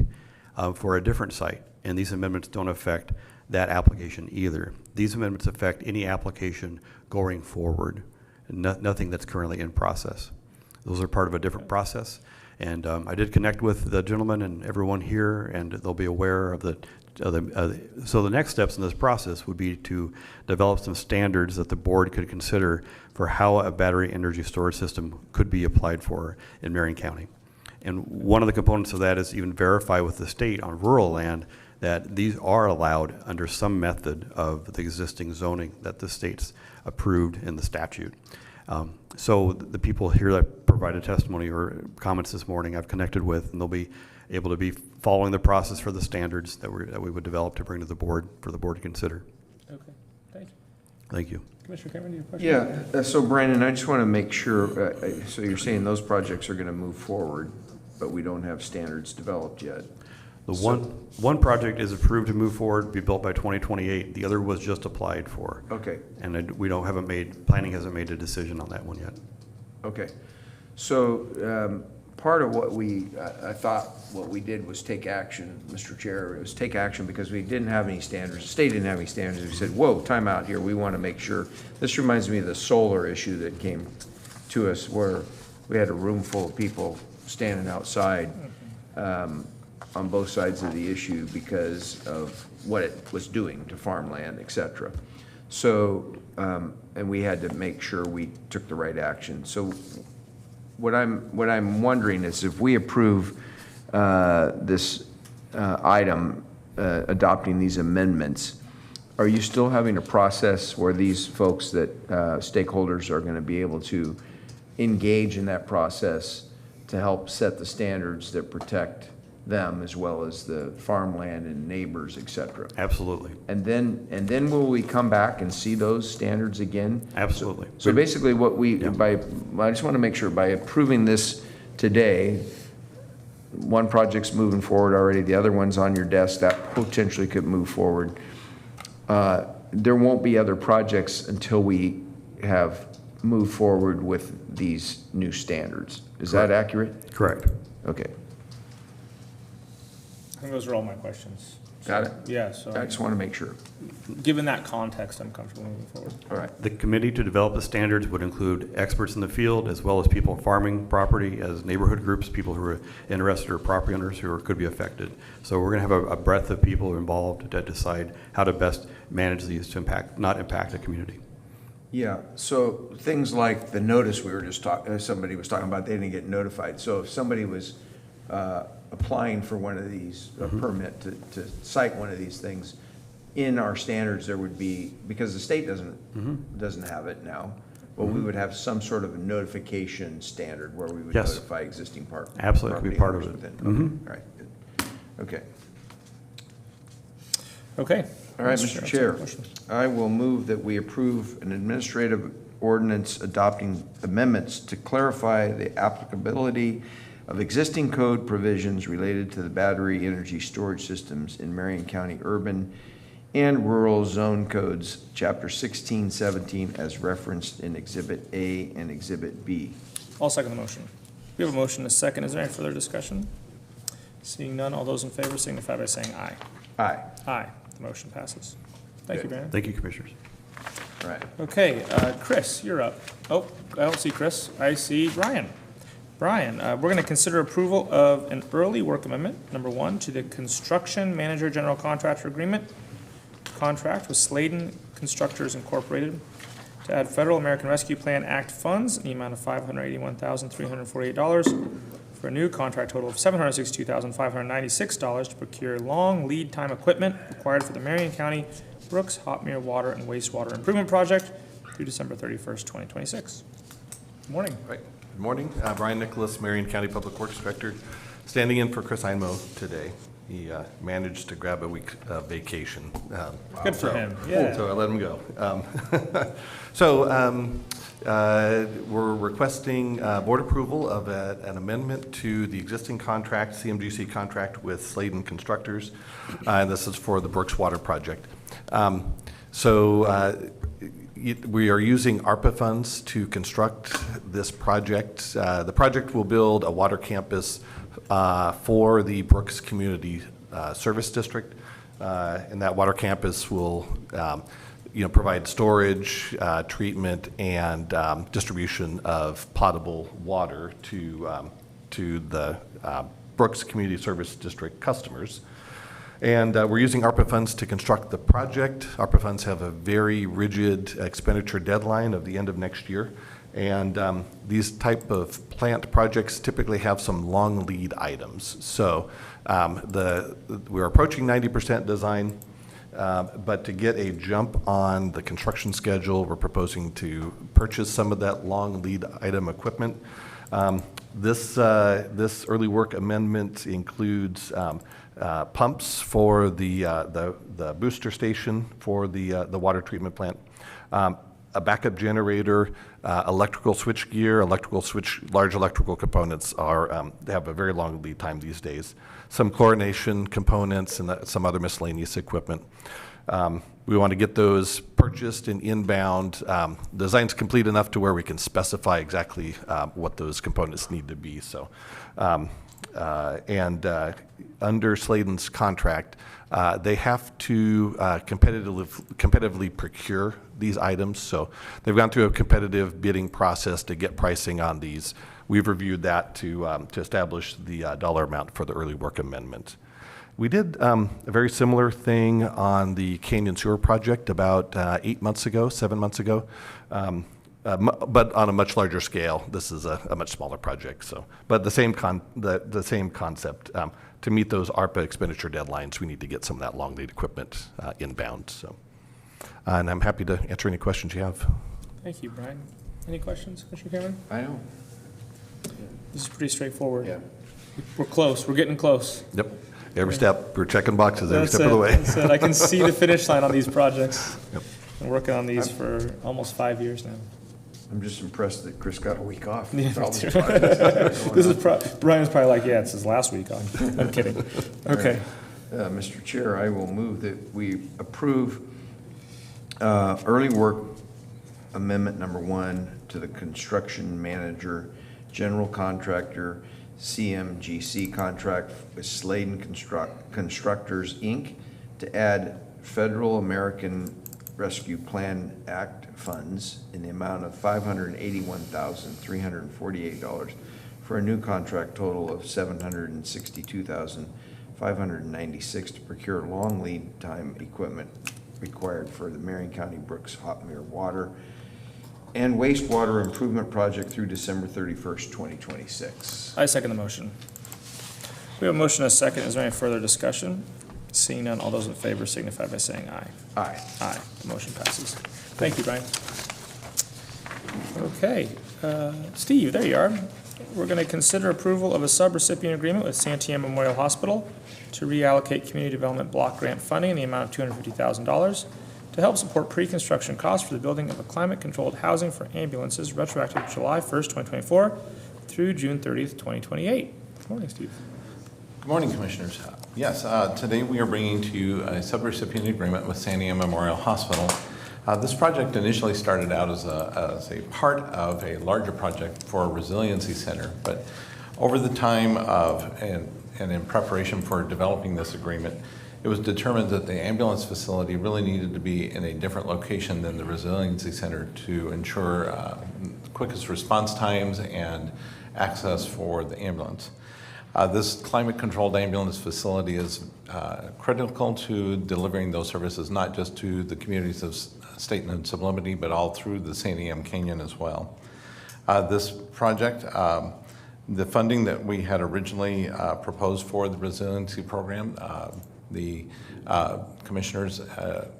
Speaker 10: for a different site, and these amendments don't affect that application either. These amendments affect any application going forward, nothing that's currently in process. Those are part of a different process, and I did connect with the gentleman and everyone here, and they'll be aware of so the next steps in this process would be to develop some standards that the board could consider for how a battery energy storage system could be applied for in Marion County. And one of the components of that is even verify with the state on rural land that these are allowed under some method of the existing zoning that the state's approved in the statute. So the people here that provided testimony or comments this morning I've connected with, and they'll be able to be following the process for the standards that we would develop to bring to the board for the board to consider.
Speaker 1: Okay, thank you.
Speaker 10: Thank you.
Speaker 1: Commissioner Cameron, do you have a question?
Speaker 2: Yeah, so Brandon, I just want to make sure, so you're saying those projects are going to move forward, but we don't have standards developed yet?
Speaker 10: The one project is approved to move forward, be built by 2028. The other was just applied for.
Speaker 2: Okay.
Speaker 10: And planning hasn't made a decision on that one yet.
Speaker 2: Okay. So part of what I thought what we did was take action, Mr. Chair, it was take action because we didn't have any standards, the state didn't have any standards. We said, whoa, time out here, we want to make sure. This reminds me of the solar issue that came to us where we had a room full of people standing outside on both sides of the issue because of what it was doing to farmland, et cetera. So, and we had to make sure we took the right action. So what I'm wondering is if we approve this item, adopting these amendments, are you still having a process where these folks that stakeholders are going to be able to engage in that process to help set the standards that protect them as well as the farmland and neighbors, et cetera?
Speaker 10: Absolutely.
Speaker 2: And then will we come back and see those standards again?
Speaker 10: Absolutely.
Speaker 2: So basically what I just want to make sure by approving this today, one project's moving forward already, the other one's on your desk, that potentially could move forward. There won't be other projects until we have moved forward with these new standards. Is that accurate?
Speaker 10: Correct.
Speaker 2: Okay,
Speaker 1: I think those are all my questions.
Speaker 2: got it?
Speaker 1: Yeah, so
Speaker 2: I just want to make sure.
Speaker 1: given that context, I'm comfortable moving forward.
Speaker 2: All right.
Speaker 10: The committee to develop the standards would include experts in the field as well as people farming property, as neighborhood groups, people who are interested, or property owners who could be affected. So we're going to have a breadth of people involved to decide how to best manage these to not impact the community.
Speaker 2: Yeah, so things like the notice we were just talking, somebody was talking about, they didn't get notified. So if somebody was applying for one of these, a permit to cite one of these things, in our standards, there would be, because the state doesn't have it now, but we would have some sort of a notification standard where we would
Speaker 10: Yes.
Speaker 2: notify existing
Speaker 10: Absolutely, could be part of
Speaker 2: property
Speaker 10: it.
Speaker 2: owners within. All right, good. Okay.
Speaker 1: Okay.
Speaker 2: All right,
Speaker 1: Mr.
Speaker 2: Mr. Chair,
Speaker 1: Motion.
Speaker 2: I will move that we approve an administrative ordinance adopting amendments to clarify the applicability of existing code provisions related to the battery energy storage systems in Marion County urban and rural zone codes, Chapter 16, 17, as referenced in Exhibit A and Exhibit B.
Speaker 1: I'll second the motion. We have a motion and a second. Is there any further discussion? Seeing none, all those in favor signify by saying aye.
Speaker 2: Aye.
Speaker 1: Aye. The motion passes. Thank you,
Speaker 2: Good.
Speaker 1: Brandon.
Speaker 10: Thank you, Commissioners.
Speaker 2: All right.
Speaker 1: Okay, Chris, you're up. Oh, I don't see Chris. I see Brian. Brian, we're going to consider approval of an early work amendment, number 1, to the Construction Manager General Contractor Agreement contract with Sladen Constructors Incorporated to add Federal American Rescue Plan Act funds in the amount of $581,348 for a new contract total of $762,596 to procure long lead time equipment required for the Marion County Brooks Hopmere Water and Wastewater Improvement Project through December 31st, 2026. Good morning.
Speaker 11: Right. Good morning. Brian Nicholas, Marion County Public Works Director, standing in for Chris Einmo today. He managed to grab a week vacation.
Speaker 1: Good for him. Yeah.
Speaker 11: So I let him go. We're requesting board approval of an amendment to the existing contract, CMGC contract with Sladen Constructors. And this is for the Brooks Water Project. We are using ARPA funds to construct this project. The project will build a water campus for the Brooks Community Service District. And that water campus will provide storage, treatment, and distribution of potable water to the Brooks Community Service District customers. And we're using ARPA funds to construct the project. ARPA funds have a very rigid expenditure deadline of the end of next year. And these type of plant projects typically have some long lead items. So we're approaching 90% design, but to get a jump on the construction schedule, we're proposing to purchase some of that long lead item equipment. This early work amendment includes pumps for the booster station for the water treatment plant, a backup generator, electrical switch gear, large electrical components they have a very long lead time these days, some chlorination components and some other miscellaneous equipment. We want to get those purchased and inbound. Design's complete enough to where we can specify exactly what those components need to be. So, under Sladen's contract, they have to competitively procure these items. So they've gone through a competitive bidding process to get pricing on these. We've reviewed that to establish the dollar amount for the early work amendment. We did a very similar thing on the Canyon Sewer project about 7 months ago, but on a much larger scale. This is a much smaller project. So, but the same concept. To meet those ARPA expenditure deadlines, we need to get some of that long lead equipment inbound. So, and I'm happy to answer any questions you have.
Speaker 1: Thank you, Brian. Any questions, Commissioner Cameron?
Speaker 2: I know.
Speaker 1: This is pretty straightforward.
Speaker 2: Yeah.
Speaker 1: We're close. We're getting close.
Speaker 11: Yep. Every step, we're checking boxes every
Speaker 1: That's
Speaker 11: step of the way.
Speaker 1: That's it. I can see the finish line on these projects.
Speaker 11: Yep.
Speaker 1: Been working on these for almost 5 years now.
Speaker 2: I'm just impressed that Chris got a week off.
Speaker 1: Yeah,
Speaker 2: for all
Speaker 1: me
Speaker 2: these
Speaker 1: too.
Speaker 2: projects.
Speaker 1: This is Brian's probably like, yeah, it's his last week on. I'm kidding. Okay.
Speaker 2: Mr. Chair, I will move that we approve early work amendment number 1 to the construction manager, general contractor, CMGC contract with Sladen Constructors, Inc. to add Federal American Rescue Plan Act funds in the amount of $581,348 for a new contract total of $762,596 to procure long lead time equipment required for the Marion County Brooks Hot Mirror Water and wastewater improvement project through December 31st, 2026.
Speaker 1: I second the motion. We have a motion and a second. Is there any further discussion? Seeing none, all those in favor signify by saying aye.
Speaker 2: Aye.
Speaker 1: Aye. The motion passes. Thank you, Brian. Okay, Steve, there you are. We're going to consider approval of a subrecipient agreement with Santiam Memorial Hospital to reallocate community development block grant funding in the amount of $250,000 to help support pre-construction costs for the building of a climate-controlled housing for ambulances retroactive July 1st, 2024 through June 30th, 2028. Good morning, Steve.
Speaker 12: Good morning, Commissioners. Yes, today we are bringing to you a subrecipient agreement with Santiam Memorial Hospital. This project initially started out as a part of a larger project for a resiliency center, but over the time of and in preparation for developing this agreement, it was determined that the ambulance facility really needed to be in a different location than the resiliency center to ensure quickest response times and access for the ambulance. This climate-controlled ambulance facility is critical to delivering those services, not just to the communities of Staten and Sublimity, but all through the Santiam Canyon as well. This project, the funding that we had originally proposed for the resiliency program, the commissioners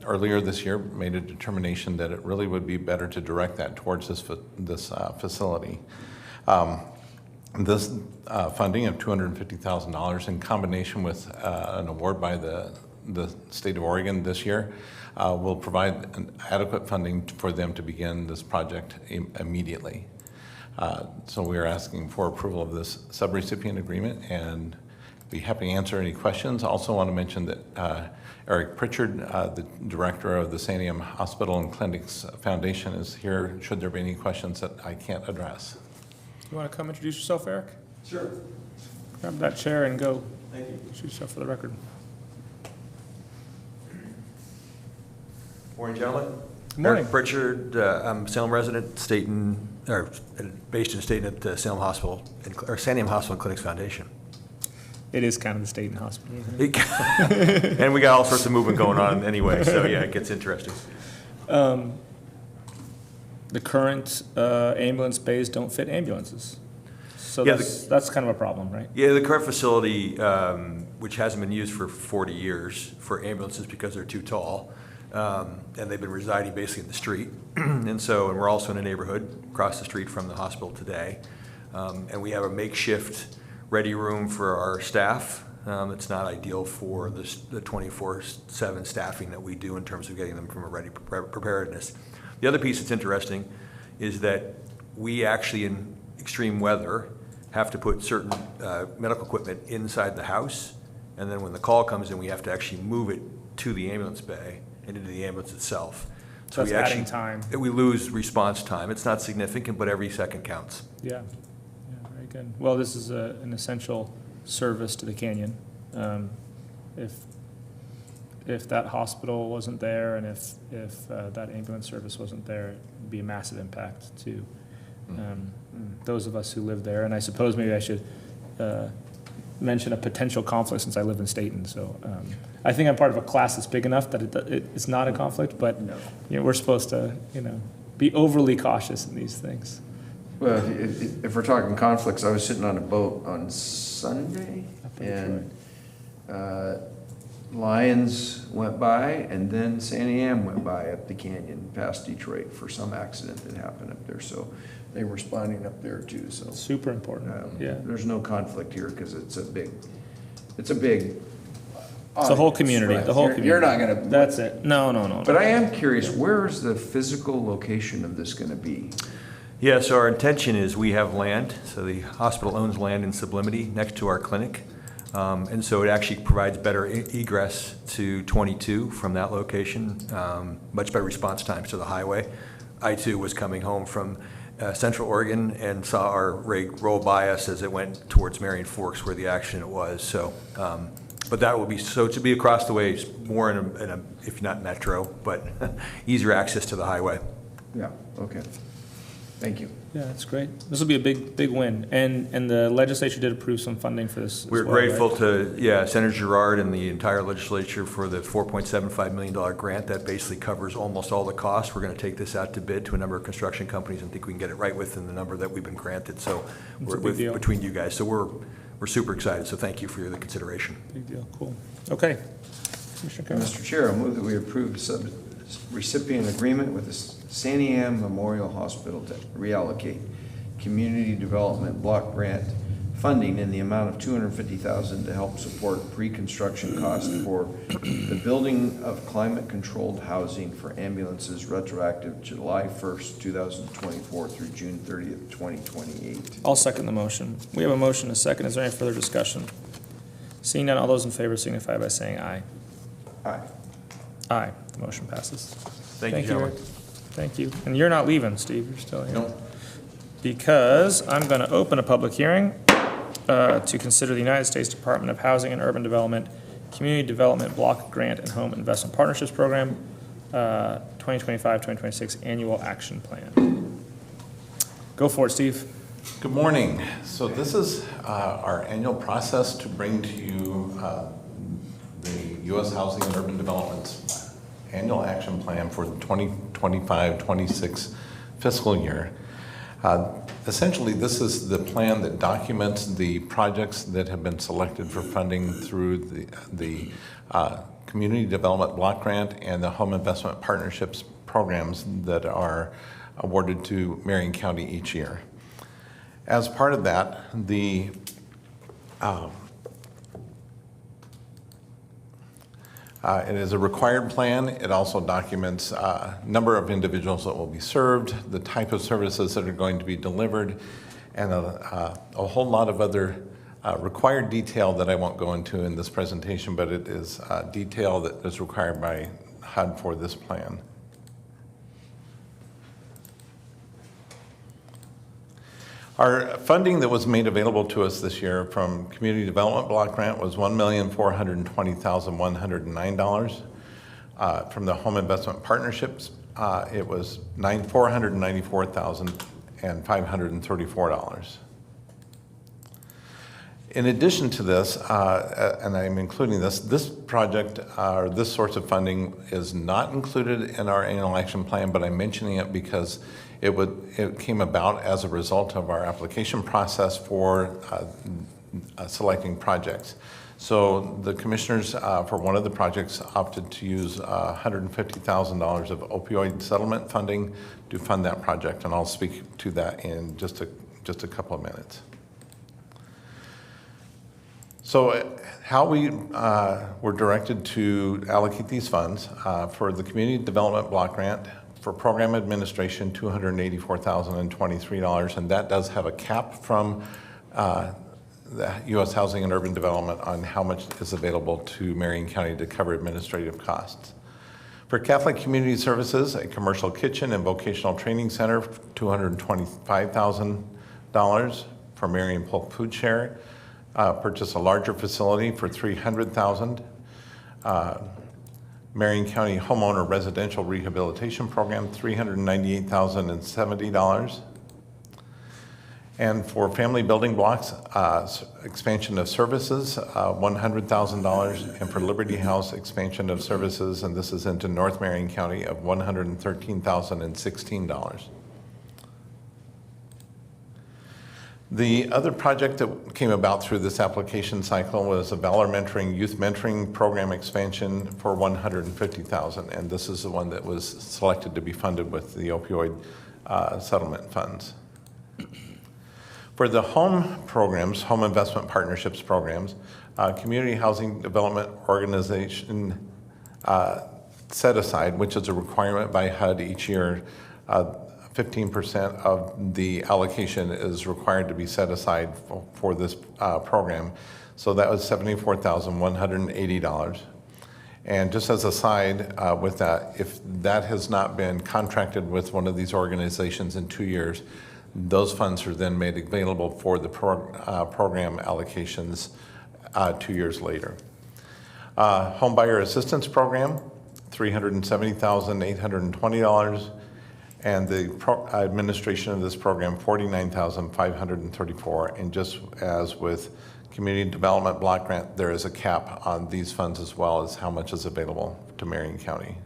Speaker 12: earlier this year made a determination that it really would be better to direct that towards this facility. This funding of $250,000 in combination with an award by the state of Oregon this year will provide an adequate funding for them to begin this project immediately. So we are asking for approval of this subrecipient agreement and be happy to answer any questions. Also want to mention that Eric Pritchard, the director of the Santiam Hospital and Clinics Foundation, is here should there be any questions that I can't address.
Speaker 1: You want to come introduce yourself, Eric?
Speaker 13: Sure.
Speaker 1: Grab that chair and go.
Speaker 13: Thank you.
Speaker 1: Introduce yourself for the record.
Speaker 13: Morning, gentlemen.
Speaker 1: Good morning.
Speaker 13: Eric Pritchard. I'm a Salem resident, Staten, or based in Staten at the Salem Hospital, or Santiam Hospital and Clinics Foundation.
Speaker 1: It is kind of the Staten Hospital, isn't it?
Speaker 13: And we got all sorts of movement going on anyway, so yeah, it gets interesting.
Speaker 1: The current ambulance bays don't fit ambulances. So
Speaker 13: Yeah,
Speaker 1: that's kind of a problem, right?
Speaker 13: Yeah, the current facility, which hasn't been used for 40 years for ambulances because they're too tall, and they've been residing basically in the street. And we're also in a neighborhood across the street from the hospital today. And we have a makeshift ready room for our staff. It's not ideal for the 24/7 staffing that we do in terms of getting them from a ready preparedness. The other piece that's interesting is that we actually, in extreme weather, have to put certain medical equipment inside the house, and then when the call comes in, we have to actually move it to the ambulance bay and into the ambulance itself.
Speaker 1: So that's
Speaker 13: we actually-
Speaker 1: adding time.
Speaker 13: We lose response time. It's not significant, but every second counts.
Speaker 1: Yeah, very good. Well, this is an essential service to the canyon. If that hospital wasn't there and if that ambulance service wasn't there, it'd be a massive impact to those of us who live there. And I suppose maybe I should mention a potential conflict since I live in Staten. So I think I'm part of a class that's big enough that it's not a conflict, but you know, we're supposed to, you know, be overly cautious in these things.
Speaker 2: Well, if we're talking conflicts, I was sitting on a boat on Sunday, and Lions went by, and then Sandy Am went by up the canyon past Detroit for some accident that happened up there. So they were spawning up there too. So
Speaker 1: Super important. Yeah.
Speaker 2: there's no conflict here because it's a big.
Speaker 1: It's the whole community,
Speaker 2: Right.
Speaker 1: the whole
Speaker 2: You're
Speaker 1: community.
Speaker 2: not gonna.
Speaker 1: That's it. No.
Speaker 2: But I am curious, where is the physical location of this gonna be?
Speaker 13: Yeah, so our intention is we have land, so the hospital owns land in Sublimity next to our clinic. And so it actually provides better egress to 22 from that location, much better response times to the highway. I too was coming home from Central Oregon and saw our rig roll by us as it went towards Marion Forks where the accident was. So, but that will be, so to be across the way is more in a if not metro, but easier access to the highway.
Speaker 2: Yeah, okay. Thank you.
Speaker 1: Yeah, that's great. This will be a big win. And the legislature did approve some funding for this as
Speaker 13: We're
Speaker 1: well,
Speaker 13: grateful
Speaker 1: right?
Speaker 13: to, Senator Girard and the entire legislature for the $4.75 million grant that basically covers almost all the costs. We're going to take this out to bid to a number of construction companies and think we can get it right within the number that we've been granted. So
Speaker 1: It's a
Speaker 13: we're
Speaker 1: big deal.
Speaker 13: between you guys. So we're super excited. So thank you for the consideration.
Speaker 1: Big deal, cool. Okay. Commissioner Karen.
Speaker 2: Mr. Chair, I move that we approve the recipient agreement with the Sandy Am Memorial Hospital to reallocate community development block grant funding in the amount of $250,000 to help support pre-construction costs for the building of climate-controlled housing for ambulances retroactive July 1st, 2024 through June 30th, 2028.
Speaker 1: I'll second the motion. We have a motion, a second. Is there any further discussion? Seeing none, all those in favor signify by saying aye.
Speaker 2: Aye.
Speaker 1: Aye, the motion passes.
Speaker 13: Thank you, gentlemen.
Speaker 1: Eric. Thank you. And you're not leaving, Steve, you're still here.
Speaker 12: No.
Speaker 1: Because I'm going to open a public hearing to consider the United States Department of Housing and Urban Development Community Development Block Grant and Home Investment Partnerships Program 2025-2026 Annual Action Plan. Go for it, Steve.
Speaker 12: Good morning. So this is our annual process to bring to you the U.S. Housing and Urban Development's annual action plan for the 2025-26 fiscal year. Essentially, this is the plan that documents the projects that have been selected for funding through the Community Development Block Grant and the Home Investment Partnerships programs that are awarded to Marion County each year. As part of that, it is a required plan. It also documents number of individuals that will be served, the type of services that are going to be delivered, and a whole lot of other required detail that I won't go into in this presentation, but it is detail that is required by HUD for this plan. Our funding that was made available to us this year from Community Development Block Grant was $1,420,109. From the Home Investment Partnerships, it was $494,534. In addition to this, and I'm including this project, or this source of funding is not included in our annual action plan, but I'm mentioning it because it came about as a result of our application process for selecting projects. So the commissioners for one of the projects opted to use $150,000 of opioid settlement funding to fund that project, and I'll speak to that in just a couple of minutes. So how we were directed to allocate these funds for the Community Development Block Grant, for program administration, $284,023, and that does have a cap from the U.S. Housing and Urban Development on how much is available to Marion County to cover administrative costs. For Catholic Community Services, a commercial kitchen and vocational training center, $225,000. For Marion Polk Food Share, purchase a larger facility for $300,000. Marion County Homeowner Residential Rehabilitation Program, $398,070. And for Family Building Blocks, expansion of services, $100,000. And for Liberty House, expansion of services, and this is into North Marion County, of $113,016. The other project that came about through this application cycle was a Valor Mentoring Youth Mentoring Program expansion for $150,000, and this is the one that was selected to be funded with the opioid settlement funds. For the home programs, home investment partnerships programs, Community Housing Development Organization set aside, which is a requirement by HUD each year, 15% of the allocation is required to be set aside for this program. So that was $74,180. And just as a side with that, if that has not been contracted with one of these organizations in 2 years, those funds are then made available for the program allocations 2 years later. Home Buyer Assistance Program, $370,820. And the administration of this program, $49,534. And just as with Community Development Block Grant, there is a cap on these funds as well as how much is available to Marion County.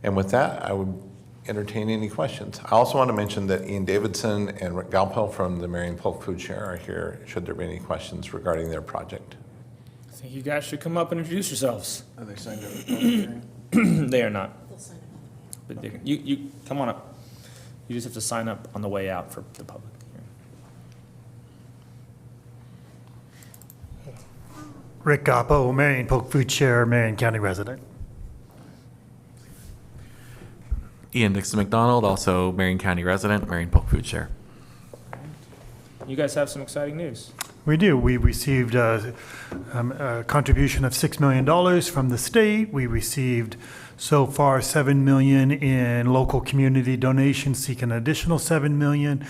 Speaker 12: And with that, I would entertain any questions. I also want to mention that Ian Davidson and Rick Galpel from the Marion Polk Food Share are here, should there be any questions regarding their project.
Speaker 1: I think you guys should come up and introduce yourselves.
Speaker 2: Are they signed up for public hearing?
Speaker 1: They are not. But they can, you come on up. You just have to sign up on the way out for the public hearing.
Speaker 14: Rick Goppo, Marion Polk Food Share, Marion County resident.
Speaker 15: Ian Dixon McDonald, also Marion County resident, Marion Polk Food Share.
Speaker 1: You guys have some exciting news.
Speaker 14: We do. We received a contribution of $6 million from the state. We received so far $7 million in local community donations, seek an additional $7 million.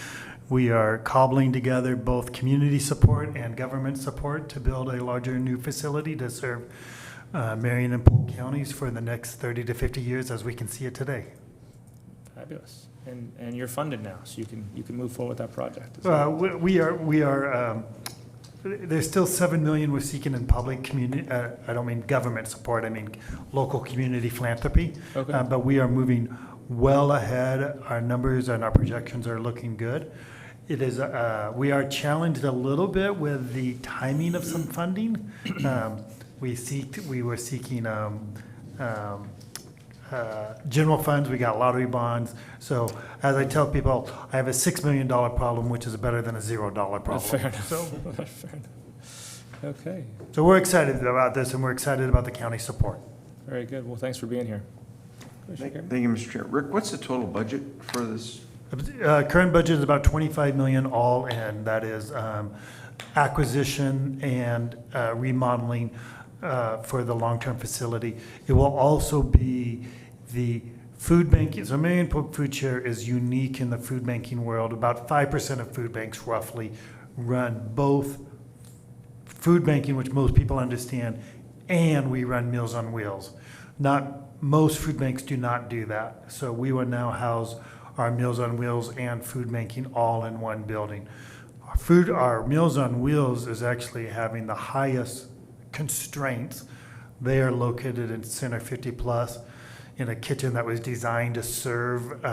Speaker 14: We are cobbling together both community support and government support to build a larger new facility to serve Marion and Polk counties for the next 30 to 50 years as we can see it today.
Speaker 1: Fabulous. And you're funded now, so you can move forward with that project.
Speaker 14: We are. There's still $7 million we're seeking in public community. I don't mean government support. I mean local community philanthropy.
Speaker 1: Okay.
Speaker 14: But we are moving well ahead. Our numbers and our projections are looking good. It is. We are challenged a little bit with the timing of some funding. We were seeking. General funds, we got lottery bonds. So as I tell people, I have a $6 million problem, which is better than a $0 problem.
Speaker 1: Fair enough.
Speaker 14: So,
Speaker 1: Fair enough. Okay.
Speaker 14: so we're excited about this, and we're excited about the county support.
Speaker 1: Very good. Well, thanks for being here.
Speaker 2: Thank you, Mr. Chair. Rick, what's the total budget for this?
Speaker 14: Current budget is about $25 million all in. That is acquisition and remodeling for the long-term facility. It will also be the food banking. So Marion Polk Food Share is unique in the food banking world. About 5% of food banks roughly run both food banking, which most people understand, and we run Meals on Wheels. Most food banks do not do that. So we will now house our Meals on Wheels and food banking all in one building. Our Meals on Wheels is actually having the highest constraints. They are located in Center 50 Plus in a kitchen that was designed to serve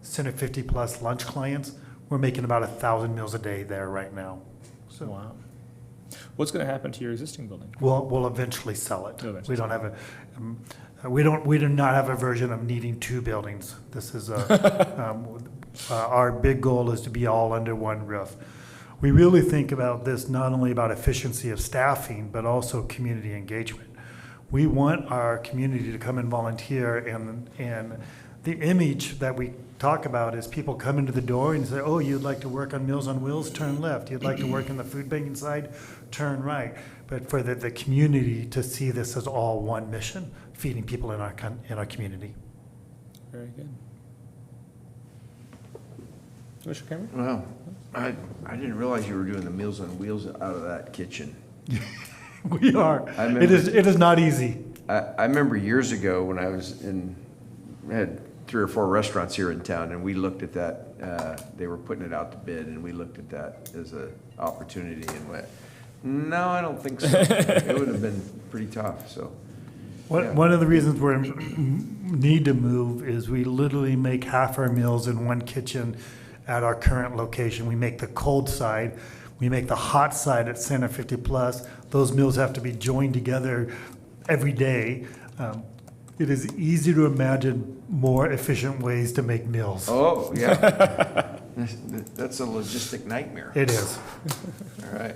Speaker 14: Center 50 Plus lunch clients. We're making about 1,000 meals a day there right now. So
Speaker 1: Wow. What's going to happen to your existing building?
Speaker 14: we'll eventually sell it.
Speaker 1: Eventually.
Speaker 14: We don't have we do not have a version of needing two buildings. This is our big goal is to be all under one roof. We really think about this not only about efficiency of staffing, but also community engagement. We want our community to come and volunteer, and the image that we talk about is people come into the door and say, oh, you'd like to work on Meals on Wheels, turn left. You'd like to work in the food banking side, turn right. but for the community to see this as all one mission, feeding people in our community.
Speaker 1: Very good. Commissioner Cameron?
Speaker 2: Well, I didn't realize you were doing the Meals on Wheels out of that kitchen.
Speaker 14: We are.
Speaker 2: I remember-
Speaker 14: It is not easy.
Speaker 2: I remember years ago when I was had 3 or 4 restaurants here in town, and we looked at that, they were putting it out to bid, and we looked at that as an opportunity and went, no, I don't think so. It would have been pretty tough, so. Yeah.
Speaker 14: One of the reasons we need to move is we literally make half our meals in one kitchen at our current location. We make the cold side, we make the hot side at Center 50 Plus. Those meals have to be joined together every day. It is easy to imagine more efficient ways to make meals.
Speaker 2: Oh, yeah. That's a logistic nightmare.
Speaker 14: It is.
Speaker 2: All right.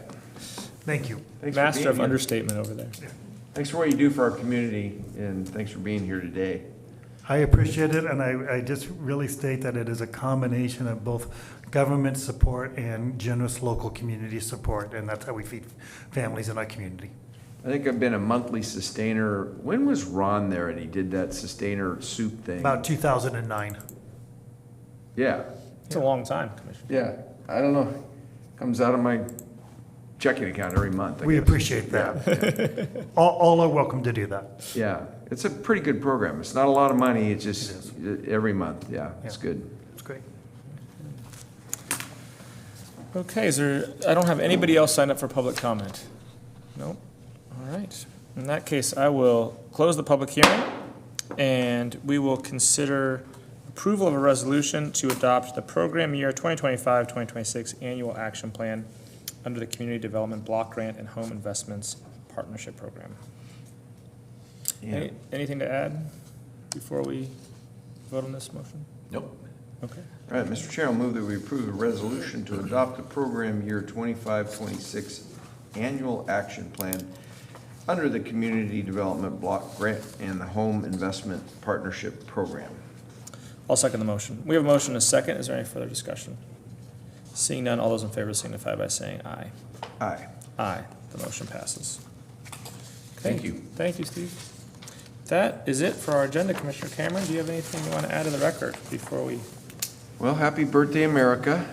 Speaker 14: Thank you.
Speaker 2: Thanks for
Speaker 1: Master
Speaker 2: being
Speaker 1: of
Speaker 2: here.
Speaker 1: understatement over there.
Speaker 2: Thanks for what you do for our community, and thanks for being here today.
Speaker 14: I appreciate it, and I just really state that it is a combination of both government support and generous local community support, and that's how we feed families in our community.
Speaker 2: I think I've been a monthly sustainer. When was Ron there and he did that sustainer soup thing?
Speaker 14: About 2009.
Speaker 2: Yeah,
Speaker 1: It's a long time, Commissioner.
Speaker 2: yeah. I don't know. Comes out of my checking account every month. I
Speaker 14: We
Speaker 2: guess.
Speaker 14: appreciate that.
Speaker 2: Yeah,
Speaker 14: All are welcome to do that.
Speaker 2: yeah. It's a pretty good program. It's not a lot of money. It's just every month. Yeah, it's good.
Speaker 14: It's great.
Speaker 1: Okay, I don't have anybody else signed up for public comment. Nope. All right. In that case, I will close the public hearing, and we will consider approval of a resolution to adopt the program year 2025-2026 annual action plan under the Community Development Block Grant and Home Investments Partnership Program.
Speaker 2: Yeah.
Speaker 1: Anything to add before we vote on this motion?
Speaker 12: Nope.
Speaker 1: Okay.
Speaker 2: All right, Mr. Chair, I'll move that we approve a resolution to adopt the program year 25-26 annual action plan under the Community Development Block Grant and the Home Investment Partnership Program.
Speaker 1: I'll second the motion. We have a motion and a second. Is there any further discussion? Seeing none, all those in favor signify by saying aye.
Speaker 2: Aye.
Speaker 1: Aye. The motion passes.
Speaker 2: Thank you.
Speaker 1: Thank you, Steve. That is it for our agenda, Commissioner Cameron. Do you have anything you want to add to the record before we?
Speaker 2: Well, happy birthday, America.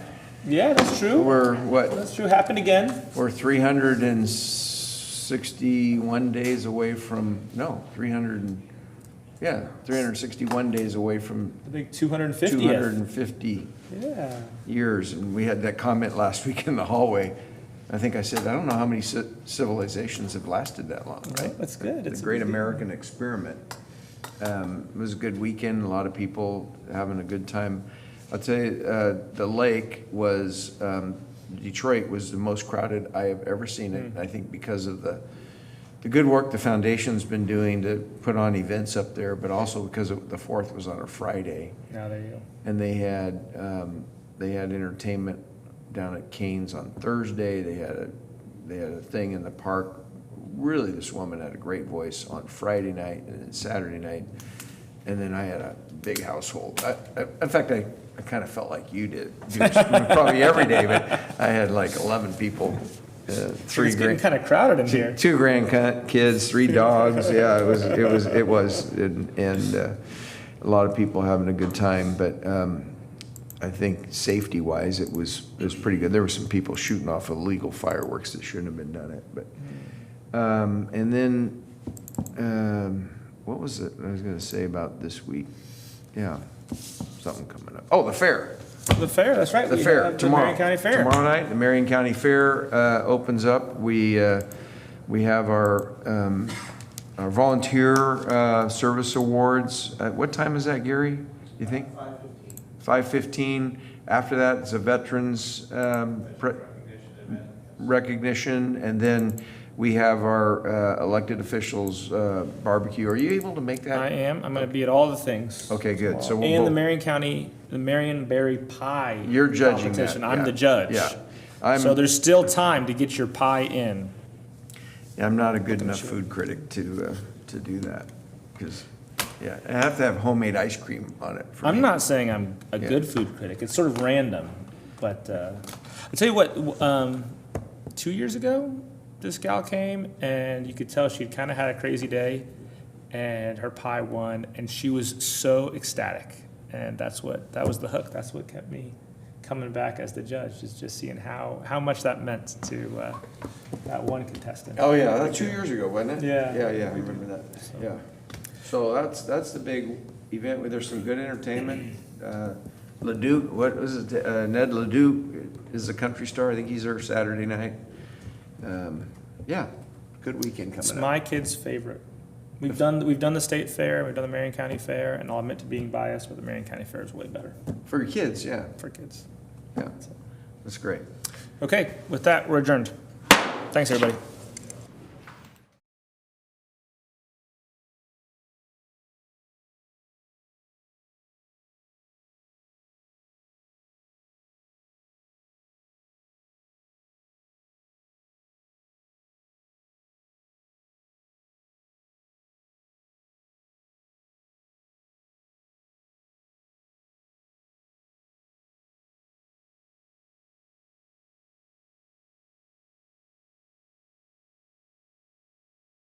Speaker 1: Yeah, that's true.
Speaker 2: We're, what,
Speaker 1: That's true. Happened again.
Speaker 2: we're 361 days away from, no, 361 days away from
Speaker 1: The big 250th.
Speaker 2: 250
Speaker 1: Yeah.
Speaker 2: years. And we had that comment last week in the hallway. I think I said, I don't know how many civilizations have lasted that long, right?
Speaker 1: That's good.
Speaker 2: The Great American Experiment. It was a good weekend, a lot of people having a good time. I'll tell you, the lake was, Detroit was the most crowded I have ever seen it. I think because of the good work the foundation's been doing to put on events up there, but also because the 4th was on a Friday.
Speaker 1: Now there you go.
Speaker 2: And they had entertainment down at Cane's on Thursday. They had a thing in the park. Really, this woman had a great voice on Friday night and then Saturday night. And then I had a big household. In fact, I kind of felt like you did. Probably every day, but I had like 11 people.
Speaker 1: It's getting kind of crowded in here.
Speaker 2: 2 grandkids, 3 dogs. Yeah, it was, and a lot of people having a good time. But I think safety-wise, it was pretty good. There were some people shooting off illegal fireworks that shouldn't have been done it. But and then what was it I was going to say about this week? Yeah, something coming up. Oh, the fair.
Speaker 1: The fair, that's right.
Speaker 2: The
Speaker 1: We
Speaker 2: fair
Speaker 1: have
Speaker 2: tomorrow.
Speaker 1: The Marion County Fair.
Speaker 2: Tomorrow night, the Marion County Fair opens up. We have our volunteer service awards. What time is that, Gary? You think? 5:15. After that, it's a veterans recognition, and then we have our elected officials barbecue. Are you able to make that?
Speaker 1: I am. I'm going to be at all the things.
Speaker 2: Okay, good. So
Speaker 1: And the Marion County, the Marion Berry Pie.
Speaker 2: You're judging
Speaker 1: competition.
Speaker 2: that,
Speaker 1: I'm
Speaker 2: yeah.
Speaker 1: the judge.
Speaker 2: Yeah.
Speaker 1: So there's still time to get your pie in.
Speaker 2: I'm not a good enough food critic to do that, because, yeah, I have to have homemade ice cream on it. For
Speaker 1: I'm
Speaker 2: me.
Speaker 1: not saying I'm a good food critic. It's sort of random. But I'll tell you what, 2 years ago, this gal came, and you could tell she'd kind of had a crazy day, and her pie won, and she was so ecstatic. And that was the hook. That's what kept me coming back as the judge, is just seeing how much that meant to that one contestant.
Speaker 2: Oh, yeah, that's 2 years ago, wasn't it?
Speaker 1: Yeah.
Speaker 2: Yeah, I remember that, yeah. So that's the big event, where there's some good entertainment. Leduc, what was it, Ned Leduc is a country star, I think he's there Saturday night. Yeah, good weekend
Speaker 1: It's
Speaker 2: coming up.
Speaker 1: my kid's favorite. We've done the state fair, we've done the Marion County Fair, and I'll admit to being biased, but the Marion County Fair is way better
Speaker 2: For your kids, yeah,
Speaker 1: for kids.
Speaker 2: yeah, that's great.
Speaker 1: Okay, with that, we're adjourned. Thanks, everybody.